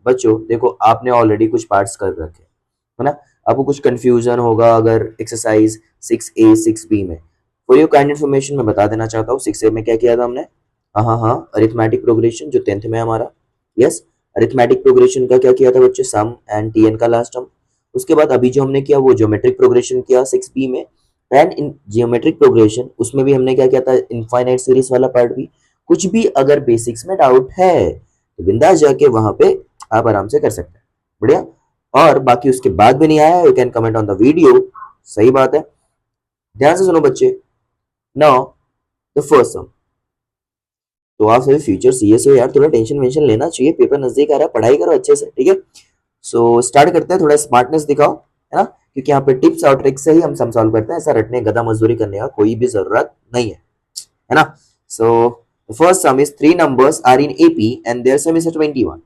बच्चों देखो आपने ऑलरेडी कुछ पार्ट्स कर रखे है ना, आपको कुछ कंफ्यूजन होगा अगर एक्सरसाइज 6A 6B में। फॉर योर काइंड इन्फॉर्मेशन मैं बता देना चाहता हूँ 6A में क्या किया था हमने। हाँ, अरिथमेटिक प्रोग्रेशन जो 10th में हमारा। यस, अरिथमेटिक प्रोग्रेशन का क्या किया था बच्चे, सम एंड टीएन का लास्ट टर्म। उसके बाद अभी जो हमने किया वो ज्योमेट्रिक प्रोग्रेशन किया 6B में। एंड इन जियोमेट्रिक प्रोग्रेशन उसमें भी हमने क्या किया था, इनफाइनाइट सीरीज वाला पार्ट भी। कुछ भी अगर बेसिक्स में डाउट है तो बिंदास जाके वहां पे आप आराम से कर सकते हैं। बढ़िया। और बाकी उसके बाद भी नहीं आया, you can comment on the video. सही बात है, ध्यान से सुनो बच्चे। नाउ द फर्स्ट सम। तो आप सभी फ्यूचर सीए से यार थोड़ा टेंशन वेंशन लेना चाहिए, पेपर नजदीक आ रहा है, पढ़ाई करो अच्छे से, ठीक है। सो स्टार्ट करते हैं, थोड़ा स्मार्टनेस दिखाओ, है ना, क्योंकि यहाँ पे टिप्स और ट्रिक्स से ही हम सम सॉल्व करते हैं, ऐसा रटने गधा मजदूरी करने का कोई भी जरूरत नहीं है ना। So first some is 3 numbers are in AP and their sum is 21.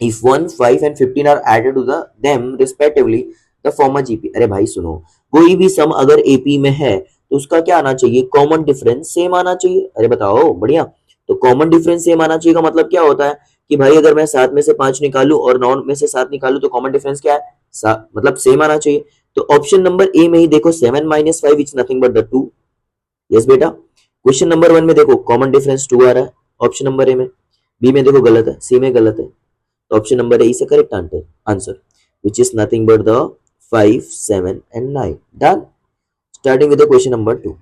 If 1, 5 and 15 are added to them respectively, the form a GP। अरे भाई सुनो, कोई भी सम अगर AP में है तो उसका क्या आना चाहिए, कॉमन डिफरेंस सेम आना चाहिए। अरे बताओ, बढ़िया। तो कॉमन डिफरेंस सेम आना चाहिए का मतलब क्या होता है कि भाई अगर मैं 7 में से 5 निकालूं और 9 में से 7 निकालूं तो कॉमन डिफरेंस क्या है, मतलब सेम आना चाहिए। तो ऑप्शन नंबर ए में ही देखो 7 - 5 is nothing but the 2। Yes बेटा। क्वेश्चन नंबर 1 में देखो कॉमन डिफरेंस 2 आ रहा है ऑप्शन नंबर ए में। बी में देखो गलत है, सी में गलत है, तो option number A is the correct answer which is nothing but the 5, 7 and 9। Done. Starting with the question number 2।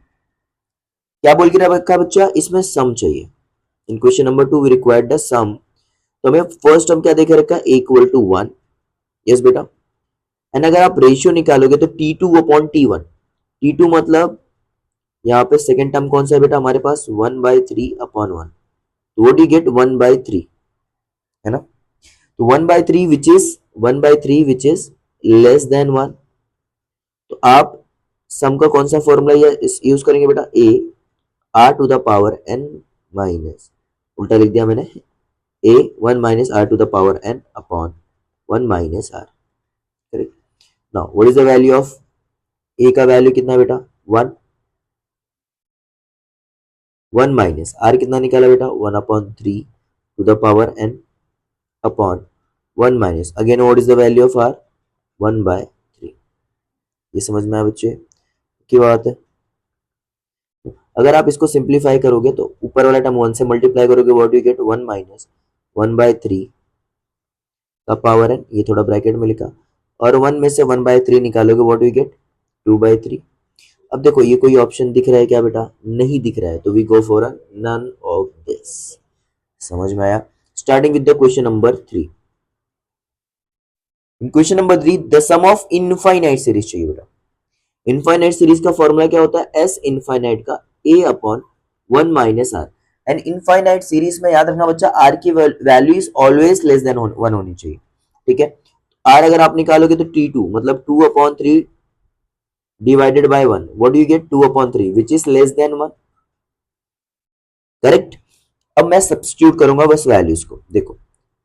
क्या बोल के रखा बच्चा, इसमें सम चाहिए। In question number 2 we required the sum. तो हमें फर्स्ट टर्म क्या देखे रखा है, इक्वल टू 1। यस बेटा। एंड अगर आप रेशियो निकालोगे तो T2 अपॉन T1। T2 मतलब यहाँ पे सेकेंड टर्म कौन सा है बेटा हमारे पास, 1/3 अपॉन 1। तो व्हाट यू गेट 1/3, है ना। तो 1/3 विच इज लेस देन 1। तो आप सम का कौन सा फॉर्मूला यूज करेंगे बेटा, a r to the power N minus, उल्टा लिख दिया मैंने, a 1 minus r to the power N upon 1 minus r. Correct. Now what is the value of a का वैल्यू कितना है बेटा, 1। 1 माइनस आर कितना निकाला बेटा, 1/3 to the power N upon 1 minus again what is the value of R, 1/3। ये समझ में आया बच्चे की बात है। अगर आप इसको सिंप्लीफाई करोगे तो ऊपर वाला टर्म 1 से मल्टीप्लाई करोगे, व्हाट यू गेट 1 माइनस 1/3 का पावर एन, ये थोड़ा ब्रैकेट में लिखा, और 1 में से 1/3 निकालोगे, व्हाट यू गेट 2/3। अब देखो ये कोई ऑप्शन दिख रहा है क्या बेटा, नहीं दिख रहा है, तो we go for a none of this. समझ में आया। Starting with the question number 3। In question number 3 the sum of infinite series चाहिए बेटा। इनफाइनाइट सीरीज का फॉर्मूला क्या होता है, एस इनफाइनाइट का a upon 1 minus r. And infinite series में याद रखना बच्चा, आर की value is always less than 1 होनी चाहिए, ठीक है। आर अगर आप निकालोगे तो T2 मतलब 2/3 divided by 1, what do you get 2/3 which is less than 1। Correct. अब मैं सब्स्टिट्यूट करूंगा बस वैल्यूज को, देखो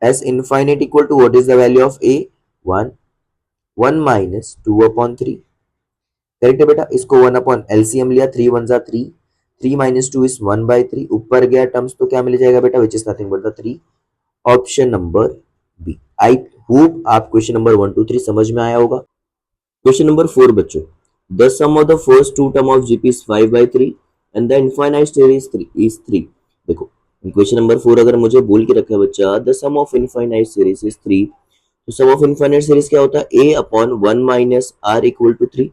S infinite equal to what is the value of a 1 minus 2/3। Correct है बेटा। इसको 1 अपॉन एलसीएम लिया, 3 1 जा 3, 3 माइनस 2 इज 1/3। ऊपर गया टर्म्स तो क्या मिल जाएगा बेटा, which is nothing but the 3। Option number B. I hope आप क्वेश्चन नंबर 1 2 3 समझ में आया होगा। क्वेश्चन नंबर 4 बच्चों, the sum of the first two term of GP is 5/3 and the infinite series is 3। देखो क्वेश्चन नंबर 4 अगर मुझे बोल के रखा है बच्चा, the sum of infinite series is 3, तो सम ऑफ इनफाइनाइट सीरीज क्या होता है, a upon 1 minus r equal to 3।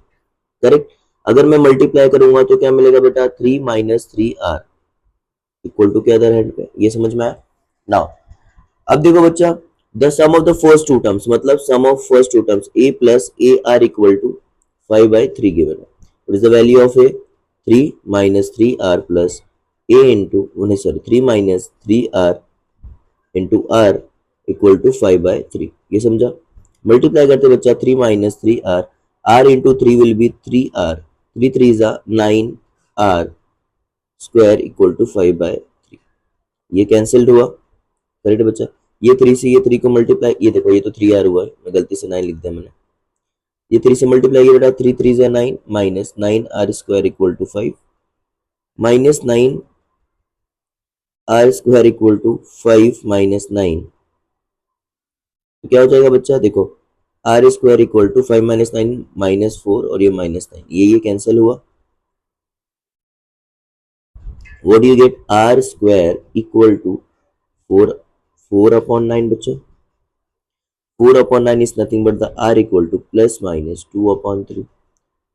Correct. अगर मैं मल्टीप्लाई करूंगा तो क्या मिलेगा बेटा, 3 माइनस 3r इक्वल टू के अदर हैंड पे, ये समझ में आया। नाउ अब देखो बच्चा, the sum of the first two terms मतलब sum of first two terms a plus a are equal to 5/3 given है। What is the value of a, 3 minus 3r plus a into sorry 3 minus 3r into r equal to 5/3। ये समझा। Multiply करते बच्चा 3 minus 3r, r into 3 will be 3r, 3 3 is 9r square equal to 5/3। ये cancelled हुआ। Correct बच्चा। ये 3 से ये 3 को मल्टीप्लाई, ये देखो ये तो 3r हुआ है, मैं गलती से 9 लिख दिया मैंने। ये 3 से मल्टीप्लाई किया बेटा, 3 3 is 9 minus 9r square equal to 5 minus 9r square equal to 5 minus 9 तो क्या हो जाएगा बच्चा, देखो आर स्क्वायर इक्वल टू 5 - 9 -4 और ये -9, ये कैंसिल हुआ। What you get, r square equal to 4 बच्चों, 4/9 is nothing but the r equal to plus minus 2/3,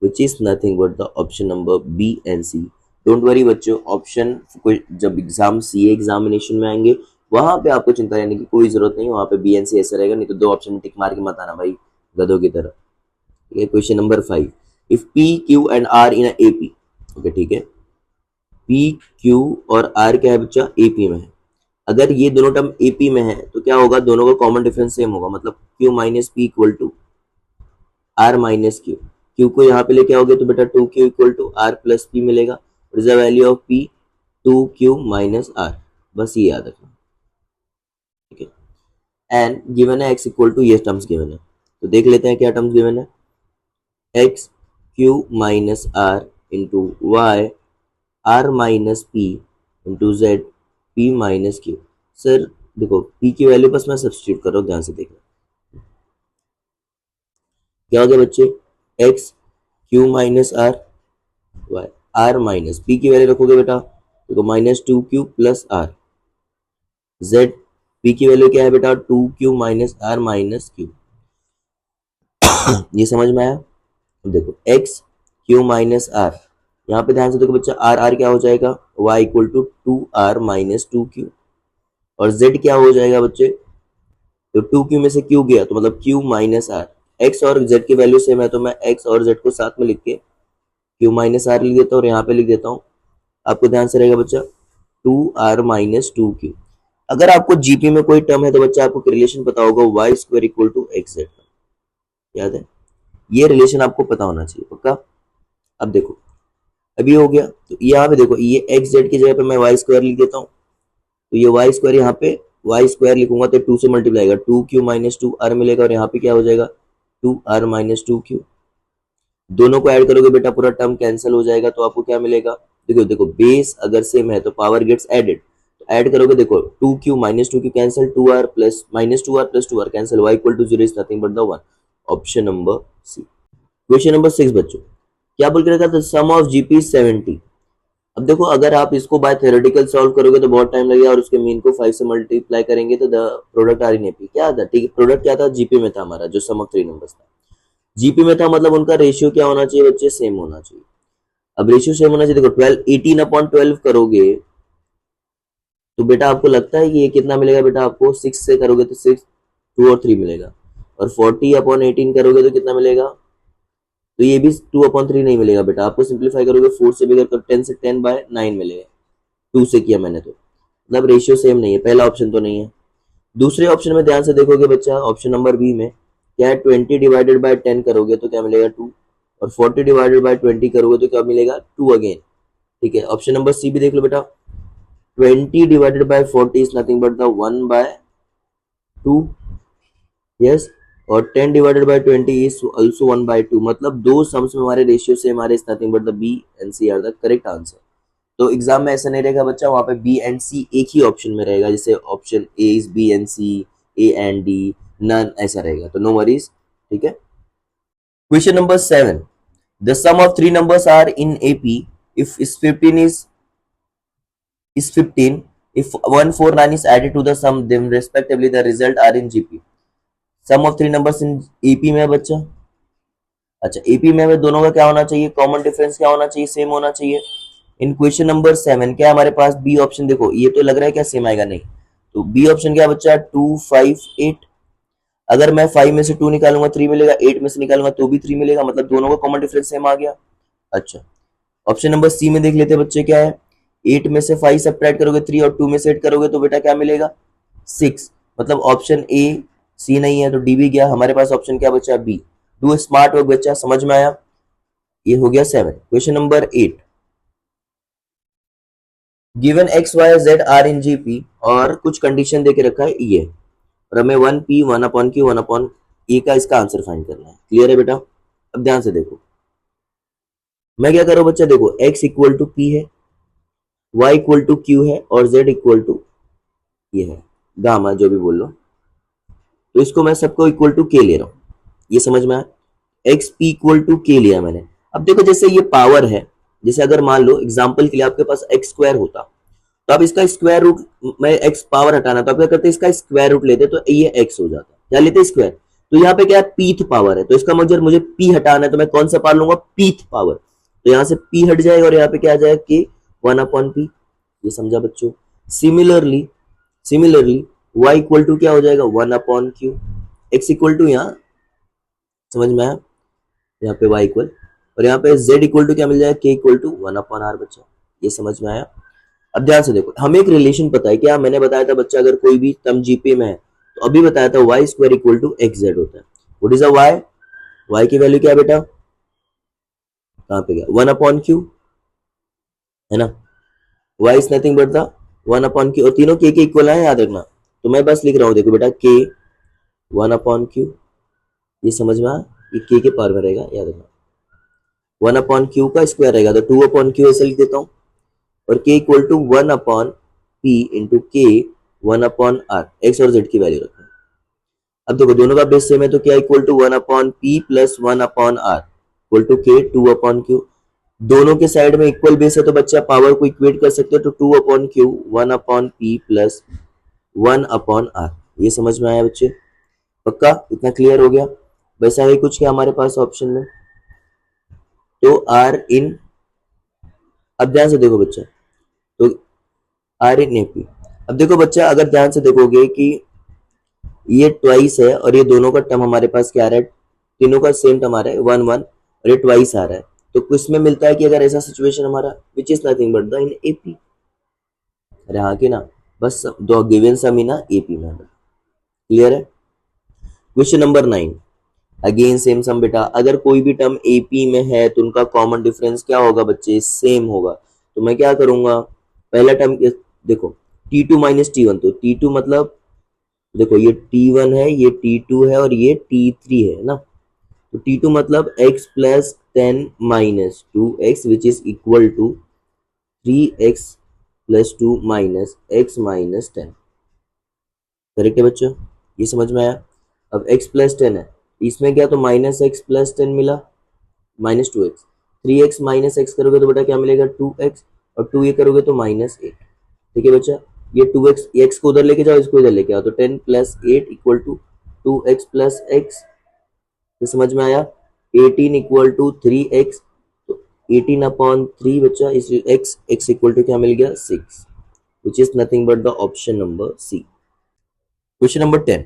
which is nothing but the option number B and C. Don't worry बच्चों, option कोई जब exam CA examination में आएंगे वहां पे आपको चिंता करने की कोई जरूरत नहीं, वहां पे बी एन सी ऐसा रहेगा, नहीं तो दो ऑप्शन टिक मार के मत आना भाई गधों की तरह। ये question number 5, if p q and r in AP, okay ठीक है, पी क्यू और आर क्या है बच्चा, एपी में है। अगर ये दोनों टर्म एपी में है तो क्या होगा, दोनों का कॉमन डिफरेंस सेम होगा, मतलब q minus p equal to r minus q, q को यहाँ पे लेके आओगे तो बेटा 2q equal to r plus p मिलेगा, is the value of p 2q minus r, बस ये याद रखना, ठीक है। एंड गिवन है x इक्वल टू, ये टर्म्स गिवन है, तो देख लेते हैं क्या टर्म्स गिवन है, x q minus r into y r minus p into Z P minus Q. Sir देखो p की वैल्यू बस मैं सब्स्टिट्यूट कर रहा हूँ, ध्यान से देखना क्या हो गया बच्चे, x q minus r y r minus p की वैल्यू रखोगे बेटा, देखो -2q plus r, z p की वैल्यू क्या है बेटा 2q minus are minus Q, ये समझ में आया। देखो एक्स क्यू माइनस आर, यहाँ पे ध्यान से देखो बच्चा, आर आर क्या हो जाएगा, y equal to 2r minus 2q, और z क्या हो जाएगा बच्चे, तो 2q में से q गया तो मतलब q माइनस आर, x और z की वैल्यू सेम है तो मैं x और z को साथ में लिख के q माइनस आर लिख देता हूँ और यहाँ पे लिख देता हूँ, आपको ध्यान से रहेगा बच्चा 2r माइनस 2q। अगर आपको जीपी में कोई टर्म है तो बच्चा आपको रिलेशन पता होगा y square equal to x z, याद है, ये रिलेशन आपको पता होना चाहिए पक्का। अब देखो अभी हो गया, तो यहाँ पे देखो ये एक्स जेड की जगह पे मैं वाई स्क्वायर लिख देता हूँ, तो ये वाई स्क्वायर यहाँ पे वाई स्क्वायर लिखूंगा तो 2 से मल्टीप्लाई आएगा, 2q माइनस 2r मिलेगा और यहाँ पे क्या हो जाएगा 2r माइनस 2q, दोनों को ऐड करोगे बेटा पूरा टर्म कैंसिल हो जाएगा, तो आपको क्या मिलेगा, देखो देखो बेस अगर सेम है तो पावर गेट्स एडेड, तो ऐड करोगे देखो 2q minus 2q cancel, 2r plus -2r plus 2r cancel, y equal to 0 is nothing but the 1, option number C. Question number 6 बच्चों, क्या बोल के रखा था, सम ऑफ जीपी 70। अब देखो अगर आप इसको बाय थ्योरेटिकल सॉल्व करोगे तो बहुत टाइम लगेगा और उसके मीन को 5 से मल्टीप्लाई करेंगे तो the product are in AP क्या था, ठीक है, प्रोडक्ट क्या था, जीपी में था हमारा, जो सम ऑफ 3 नंबर्स था जीपी में था, मतलब उनका रेशियो क्या होना चाहिए बच्चे, सेम होना चाहिए। अब रेशियो सेम होना चाहिए, देखो 12 18/12 करोगे तो बेटा आपको लगता है कि ये कितना मिलेगा, बेटा आपको 6 से करोगे तो 6 2 और 3 मिलेगा, और 40/18 करोगे तो कितना मिलेगा, तो ये भी 2/3 नहीं मिलेगा बेटा, आपको सिंप्लीफाई करोगे 4 से बिगर कर 10 से 10/9 मिलेगा, 2 से किया मैंने तो, मतलब रेशियो सेम नहीं है, पहला ऑप्शन तो नहीं है। दूसरे ऑप्शन में ध्यान से देखोगे बच्चा, ऑप्शन नंबर बी में क्या है, 20 डिवाइडेड बाय 10 करोगे तो क्या मिलेगा 2, और 40 डिवाइडेड बाय 20 करोगे तो क्या मिलेगा 2 अगेन, ठीक है। ऑप्शन नंबर सी भी देख लो बेटा, 20 divided by 40 is nothing but the 1/2, yes, और 10 डिवाइडेड बाय 20 इज आल्सो 1/2, मतलब दो सम्स में हमारे रेशियो से हमारे is nothing but the B and C are the correct answer. तो एग्जाम में ऐसा नहीं रहेगा बच्चा, वहां पे बी एंड सी एक ही ऑप्शन में रहेगा, जैसे option A is B and C, A and D, none ऐसा रहेगा, तो नो वरीज, ठीक है। Question number 7, the sum of three numbers are in AP if is 15 is 15, if 149 is added to the sum then respectively the result are in gp, sum of three numbers in AP में है बच्चा, अच्छा AP में हमें दोनों का क्या होना चाहिए, कॉमन डिफरेंस क्या होना चाहिए, सेम होना चाहिए। इन क्वेश्चन नंबर 7 क्या हमारे पास बी ऑप्शन, देखो ये तो लग रहा है क्या सेम आएगा, नहीं, तो बी ऑप्शन क्या बच्चा 2 5 8, अगर मैं 5 में से 2 निकालूंगा 3 मिलेगा, 8 में से निकालूंगा तो भी 3 मिलेगा, मतलब दोनों का कॉमन डिफरेंस सेम आ गया। अच्छा ऑप्शन नंबर सी में देख लेते हैं बच्चे, क्या है 8 में से 5 सब्ट्रैक्ट करोगे 3 और 2 में से 8 करोगे तो बेटा क्या मिलेगा 6, मतलब ऑप्शन ए सी नहीं है तो डी भी गया, हमारे पास ऑप्शन क्या बचा बी। डू स्मार्ट वर्क बच्चा, समझ में आया, ये हो गया 7। Question number 8, given x y z are in GP और कुछ कंडीशन देके रखा है ये, और हमें 1p 1/q 1/a का इसका आंसर फाइंड करना है, क्लियर है बेटा। अब ध्यान से देखो, मैं क्या करूं बच्चा, देखो x इक्वल टू p है, y इक्वल टू q है और z इक्वल टू ये है गामा, जो भी बोल लो, तो इसको मैं सबको इक्वल टू के ले रहा हूँ, ये समझ में आया। एक्स पी इक्वल टू के लिया मैंने। अब देखो जैसे ये पावर है, जैसे अगर मान लो एग्जांपल के लिए आपके पास एक्स स्क्वायर होता, तो अब इसका स्क्वायर रूट, मैं एक्स पावर हटाना तो आप क्या करते, इसका स्क्वायर रूट लेते तो ये एक्स हो जाता, क्या लेते स्क्वायर। तो यहाँ पे क्या है, पीथ पावर है, तो इसका मतलब मुझे पी हटाना है, तो मैं कौन सा पावर लूंगा, पीथ पावर। तो यहाँ से पी हट जाएगा और यहाँ पे क्या आ जाएगा, के वन अपॉन पी। ये समझा बच्चों। Similarly similarly y equal to क्या हो जाएगा, one upon q. X equal to, यहाँ समझ में आया, यहाँ पे y इक्वल, और यहाँ पे z इक्वल टू क्या मिल जाएगा, k equal to one upon r. बच्चा ये समझ में आया। अब ध्यान से देखो, हमें एक रिलेशन पता है, क्या मैंने बताया था बच्चा, अगर कोई भी टर्म जीपी में है तो अभी बताया था y square equal to x z होता है। What is a y, y की वैल्यू क्या है बेटा, कहाँ पे गया, वन अपॉन क्यू, है ना। Y is nothing but the one upon q, और तीनों के इक्वल है, याद रखना। तो मैं बस लिख रहा हूँ, देखो बेटा, के वन अपॉन क्यू, ये समझ में आया, ये के पावर में रहेगा, याद रखना। वन अपॉन क्यू का स्क्वायर रहेगा तो टू अपॉन क्यू ऐसे लिख देता हूँ, और k equal to one upon p into k one upon r, x और जेड की वैल्यू रखना। अब देखो दोनों का बेस सेम है, तो क्या equal to one upon p plus one upon r equal to k two upon q. दोनों के साइड में इक्वल बेस है तो बच्चा पावर को इक्वेट कर सकते हो, तो two upon q one upon p plus one upon r. ये समझ में आया बच्चे, पक्का, इतना क्लियर हो गया। वैसा ही कुछ क्या हमारे पास ऑप्शन में, तो आर इन, अब ध्यान से देखो बच्चा, तो आर इन एपी। अब देखो बच्चा, अगर ध्यान से देखोगे कि ये ट्वाइस है और ये दोनों का टर्म हमारे पास क्या आ रहा है, तीनों का सेम टर्म आ रहा है वन वन, और ये ट्वाइस आ रहा है, तो कुछ में मिलता है कि अगर ऐसा सिचुएशन हमारा विच is nothing but the in AP. अरे हाँ कि ना, बस दो गिवन सम इन एपी में। क्लियर है। क्वेश्चन नंबर 9, अगेन सेम सम बेटा, अगर कोई भी टर्म एपी में है तो उनका कॉमन डिफरेंस क्या होगा बच्चे, सेम होगा। तो मैं क्या करूंगा, पहला टर्म देखो T2 माइनस T1, तो T2 मतलब देखो ये T1 है, ये T2 है, और ये T3 है ना। तो T2 मतलब x plus ten minus two x which is equal to three x plus two minus x minus ten. Correct है बच्चों, ये समझ में आया। अब x प्लस टेन है, इसमें क्या, तो माइनस एक्स प्लस टेन मिला, minus two x, three x minus x करोगे तो बेटा क्या मिलेगा, टू एक्स, और टू ये करोगे तो माइनस एट। ठीक है बच्चा, ये टू एक्स, एक्स को उधर लेके जाओ, इसको इधर लेके आओ, तो ten plus eight equal to two x plus x. ये समझ में आया। Eighteen equal to three x, तो एटीन अपॉन थ्री बच्चा, इस एक्स, एक्स इक्वल टू क्या मिल गया, six, which is nothing but the option number C. Question number 10,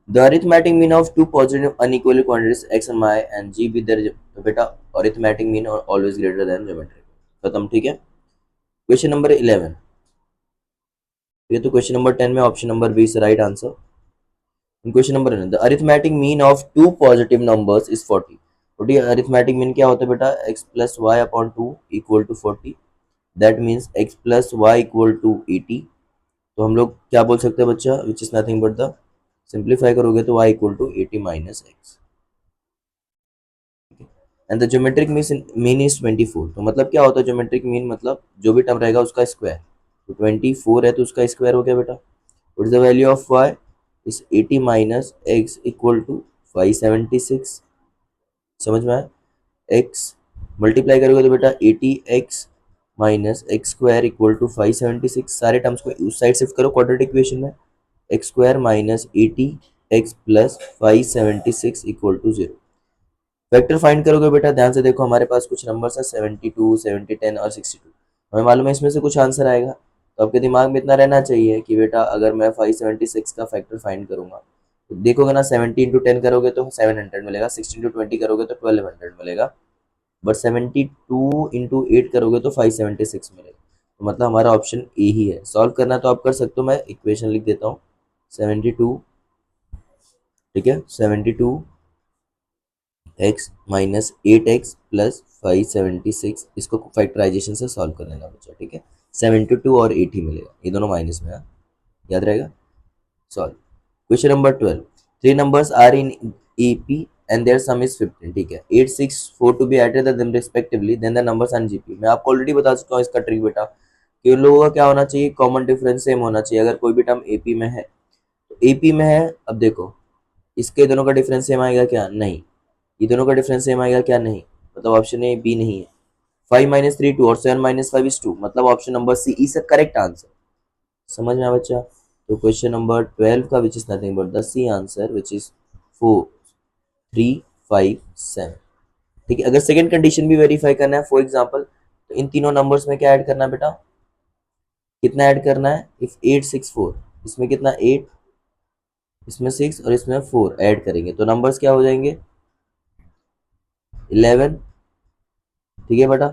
the arithmetic mean of two positive unequal quantities x and y and g with their, तो बेटा arithmetic mean और always greater than geometric, खत्म। ठीक है। Question number 11, ये तो question number 10 में option number B is right answer. Question number 11, the arithmetic mean of two positive numbers is 40। तो अरिथमेटिक मीन क्या होता है बेटा, x plus y upon two equal to 40, that means x plus y equal to 80। तो हम लोग क्या बोल सकते हैं बच्चा, which is nothing but the, simplify करोगे तो y equal to 80 minus x, and the geometric mean is 24। तो मतलब क्या होता है ज्योमेट्रिक मीन, मतलब जो भी टर्म रहेगा उसका स्क्वायर, तो 24 है तो उसका स्क्वायर हो गया बेटा। What is the value of y, is 80 minus x equal to 576। समझ में आया। x मल्टीप्लाई करोगे तो बेटा 80x minus x square equal to 576, सारे टर्म्स को उस साइड शिफ्ट करो क्वाड्रेटिक इक्वेशन में, x square minus 80x plus 576 equal to 0। Vector find करोगे बेटा, ध्यान से देखो हमारे पास कुछ नंबर्स है 72, 70, 10 और 62। हमें मालूम है इसमें से कुछ आंसर आएगा, तो आपके दिमाग में इतना रहना चाहिए कि बेटा अगर मैं 576 का फैक्टर फाइंड करूंगा तो देखोगे ना, 70 इंटू 10 करोगे तो 700 मिलेगा, 16 इंटू 20 करोगे तो 1200 मिलेगा, बट 72 इंटू 8 करोगे तो 576 मिलेगा। तो मतलब हमारा ऑप्शन ए ही है। सॉल्व करना तो आप कर सकते हो, मैं इक्वेशन लिख देता हूँ 72, ठीक है, 72 एक्स माइनस 8x प्लस 576, इसको फैक्टराइजेशन से सॉल्व कर लेना बच्चा। ठीक है, 72 और 80 मिलेगा, ये दोनों माइनस में है, याद रहेगा। Solve. Question number 12, three numbers are in EP and their sum is 15। ठीक है, 8, 6, 4 to be added them respectively, then the numbers on GP। मैं आपको ऑलरेडी बता चुका हूँ इसका ट्रिक बेटा, कि उन लोगों का क्या होना चाहिए, कॉमन डिफरेंस सेम होना चाहिए। अगर कोई भी टर्म AP में है तो एपी में है, अब देखो इसके दोनों का डिफरेंस सेम आएगा क्या? नहीं। ये दोनों का डिफरेंस सेम आएगा क्या? नहीं। मतलब ऑप्शन ए बी नहीं है। 5 - 3 2 और 7 - 5 is 2, मतलब option number C is the correct answer. समझ में आया बच्चा? तो क्वेश्चन नंबर 12 का which is nothing but the C answer which is 4 3 5 7। ठीक है, अगर सेकंड कंडीशन भी वेरीफाई करना है फॉर एग्जांपल, तो इन तीनों नंबर्स में क्या ऐड करना है बेटा? कितना ऐड करना है? इफ 8 6 4, इसमें कितना 8, इसमें 6 और इसमें 4 ऐड करेंगे तो नंबर्स क्या हो जाएंगे? 11। ठीक है बेटा,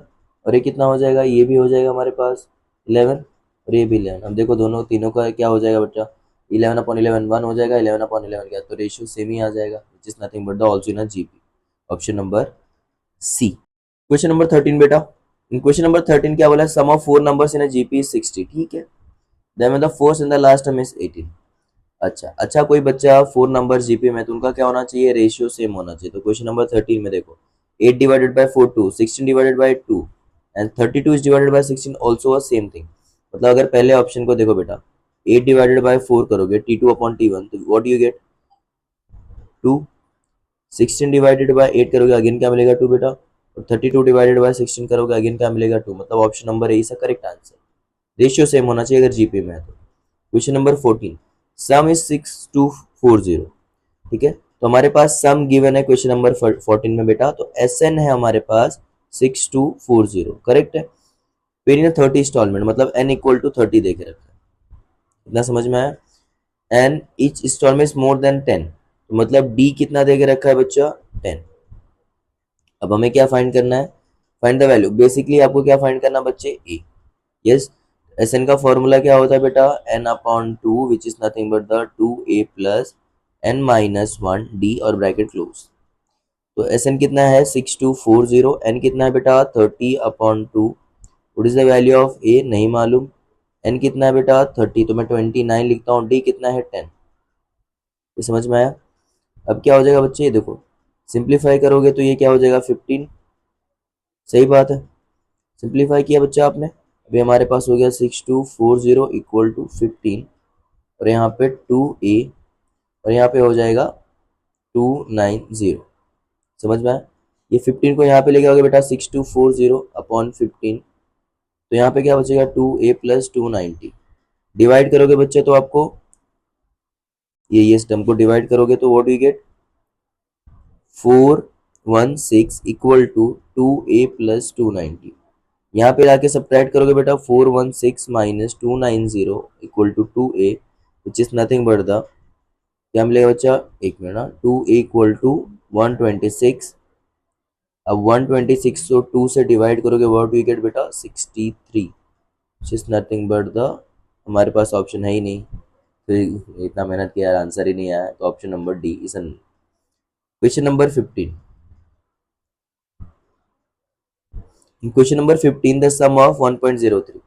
और ये कितना हो जाएगा? ये भी हो जाएगा हमारे पास 11 और ये भी 11। अब देखो दोनों तीनों का क्या हो जाएगा बेटा? 11/11 1 हो जाएगा, 11/11 क्या? तो रेशियो सेम ही आ जाएगा, which is nothing but the also in GP. Option number C. Question number 13 बेटा, इन क्वेश्चन नंबर 13 क्या बोला है? Sum of 4 numbers in a GP is 60। ठीक है, then the first and the last term is 18। अच्छा कोई बच्चा 4 number GP में, तो उनका क्या होना चाहिए? रेशियो सेम होना चाहिए। तो क्वेश्चन नंबर 13 में देखो 8 divided by 4 2, 16 divided by 2 and 32 is divided by 16 also a same thing. मतलब अगर पहले ऑप्शन को देखो बेटा, 8 डिवाइडेड बाय 4 करोगे T2/T1, तो what you gate? 2। 16 divided by 8 करोगे, अगेन क्या मिलेगा? 2 बेटा। और 32 डिवाइडेड बाय 16 करोगे, अगेन क्या मिलेगा? 2। मतलब option number A is the correct answer. Ratio same होना चाहिए अगर जीपी में है तो। Question number 14, some is 6240। ठीक है, तो हमारे पास सम गिवन है क्वेश्चन नंबर 14 में बेटा, तो एस एन है हमारे पास 6240, करेक्ट है। फिर इन 30 इंस्टॉलमेंट, मतलब एन इक्वल टू 30 दे के रखा है। इतना समझ में आया? And each installment is more than 10, तो मतलब डी कितना दे के रखा है बच्चा? 10। अब हमें क्या फाइंड करना है? Find the value. बेसिकली आपको क्या फाइंड करना बच्चे? ए। यस, एस एन का फॉर्मूला क्या होता है बेटा? n/2 which is nothing but the 2a plus n-1 d और ब्रैकेट क्लोज। तो एस एन कितना है? 6240। एन कितना है बेटा? 30/2। What is the value of a? नहीं मालूम। एन कितना है बेटा? 30, तो मैं 29 लिखता हूँ। डी कितना है? 10। ये समझ में आया? अब क्या हो जाएगा बच्चे? ये देखो सिंप्लीफाई करोगे तो ये क्या हो जाएगा? 15। सही बात है, सिंप्लीफाई किया बच्चा आपने। अभी हमारे पास हो गया 6240 इक्वल टू 15, और यहाँ पे 2a, और यहाँ पे हो जाएगा 290। समझ में आया? ये 15 को यहाँ पे लेके आओगे बेटा 6240/15, तो यहाँ पे क्या बचेगा? 2a plus 290। डिवाइड करोगे बच्चे तो आपको ये टर्म को डिवाइड करोगे तो what you get? 416 equal to 2a plus 290। यहाँ पे जाके सब्ट्रैक्ट करोगे बेटा 416 minus 290 equal to 2a which is nothing but the, क्या मिलेगा बच्चा? एक मिनट ना, 2a इक्वल टू 126। अब 126 को 2 से डिवाइड करोगे, व्हाट वी गेट बेटा? 63 विच इज नथिंग बट द, हमारे पास ऑप्शन है ही नहीं, तो इतना मेहनत किया आंसर ही नहीं आया, तो option number D is N. Question number 15, question number 15 the sum of 1.03।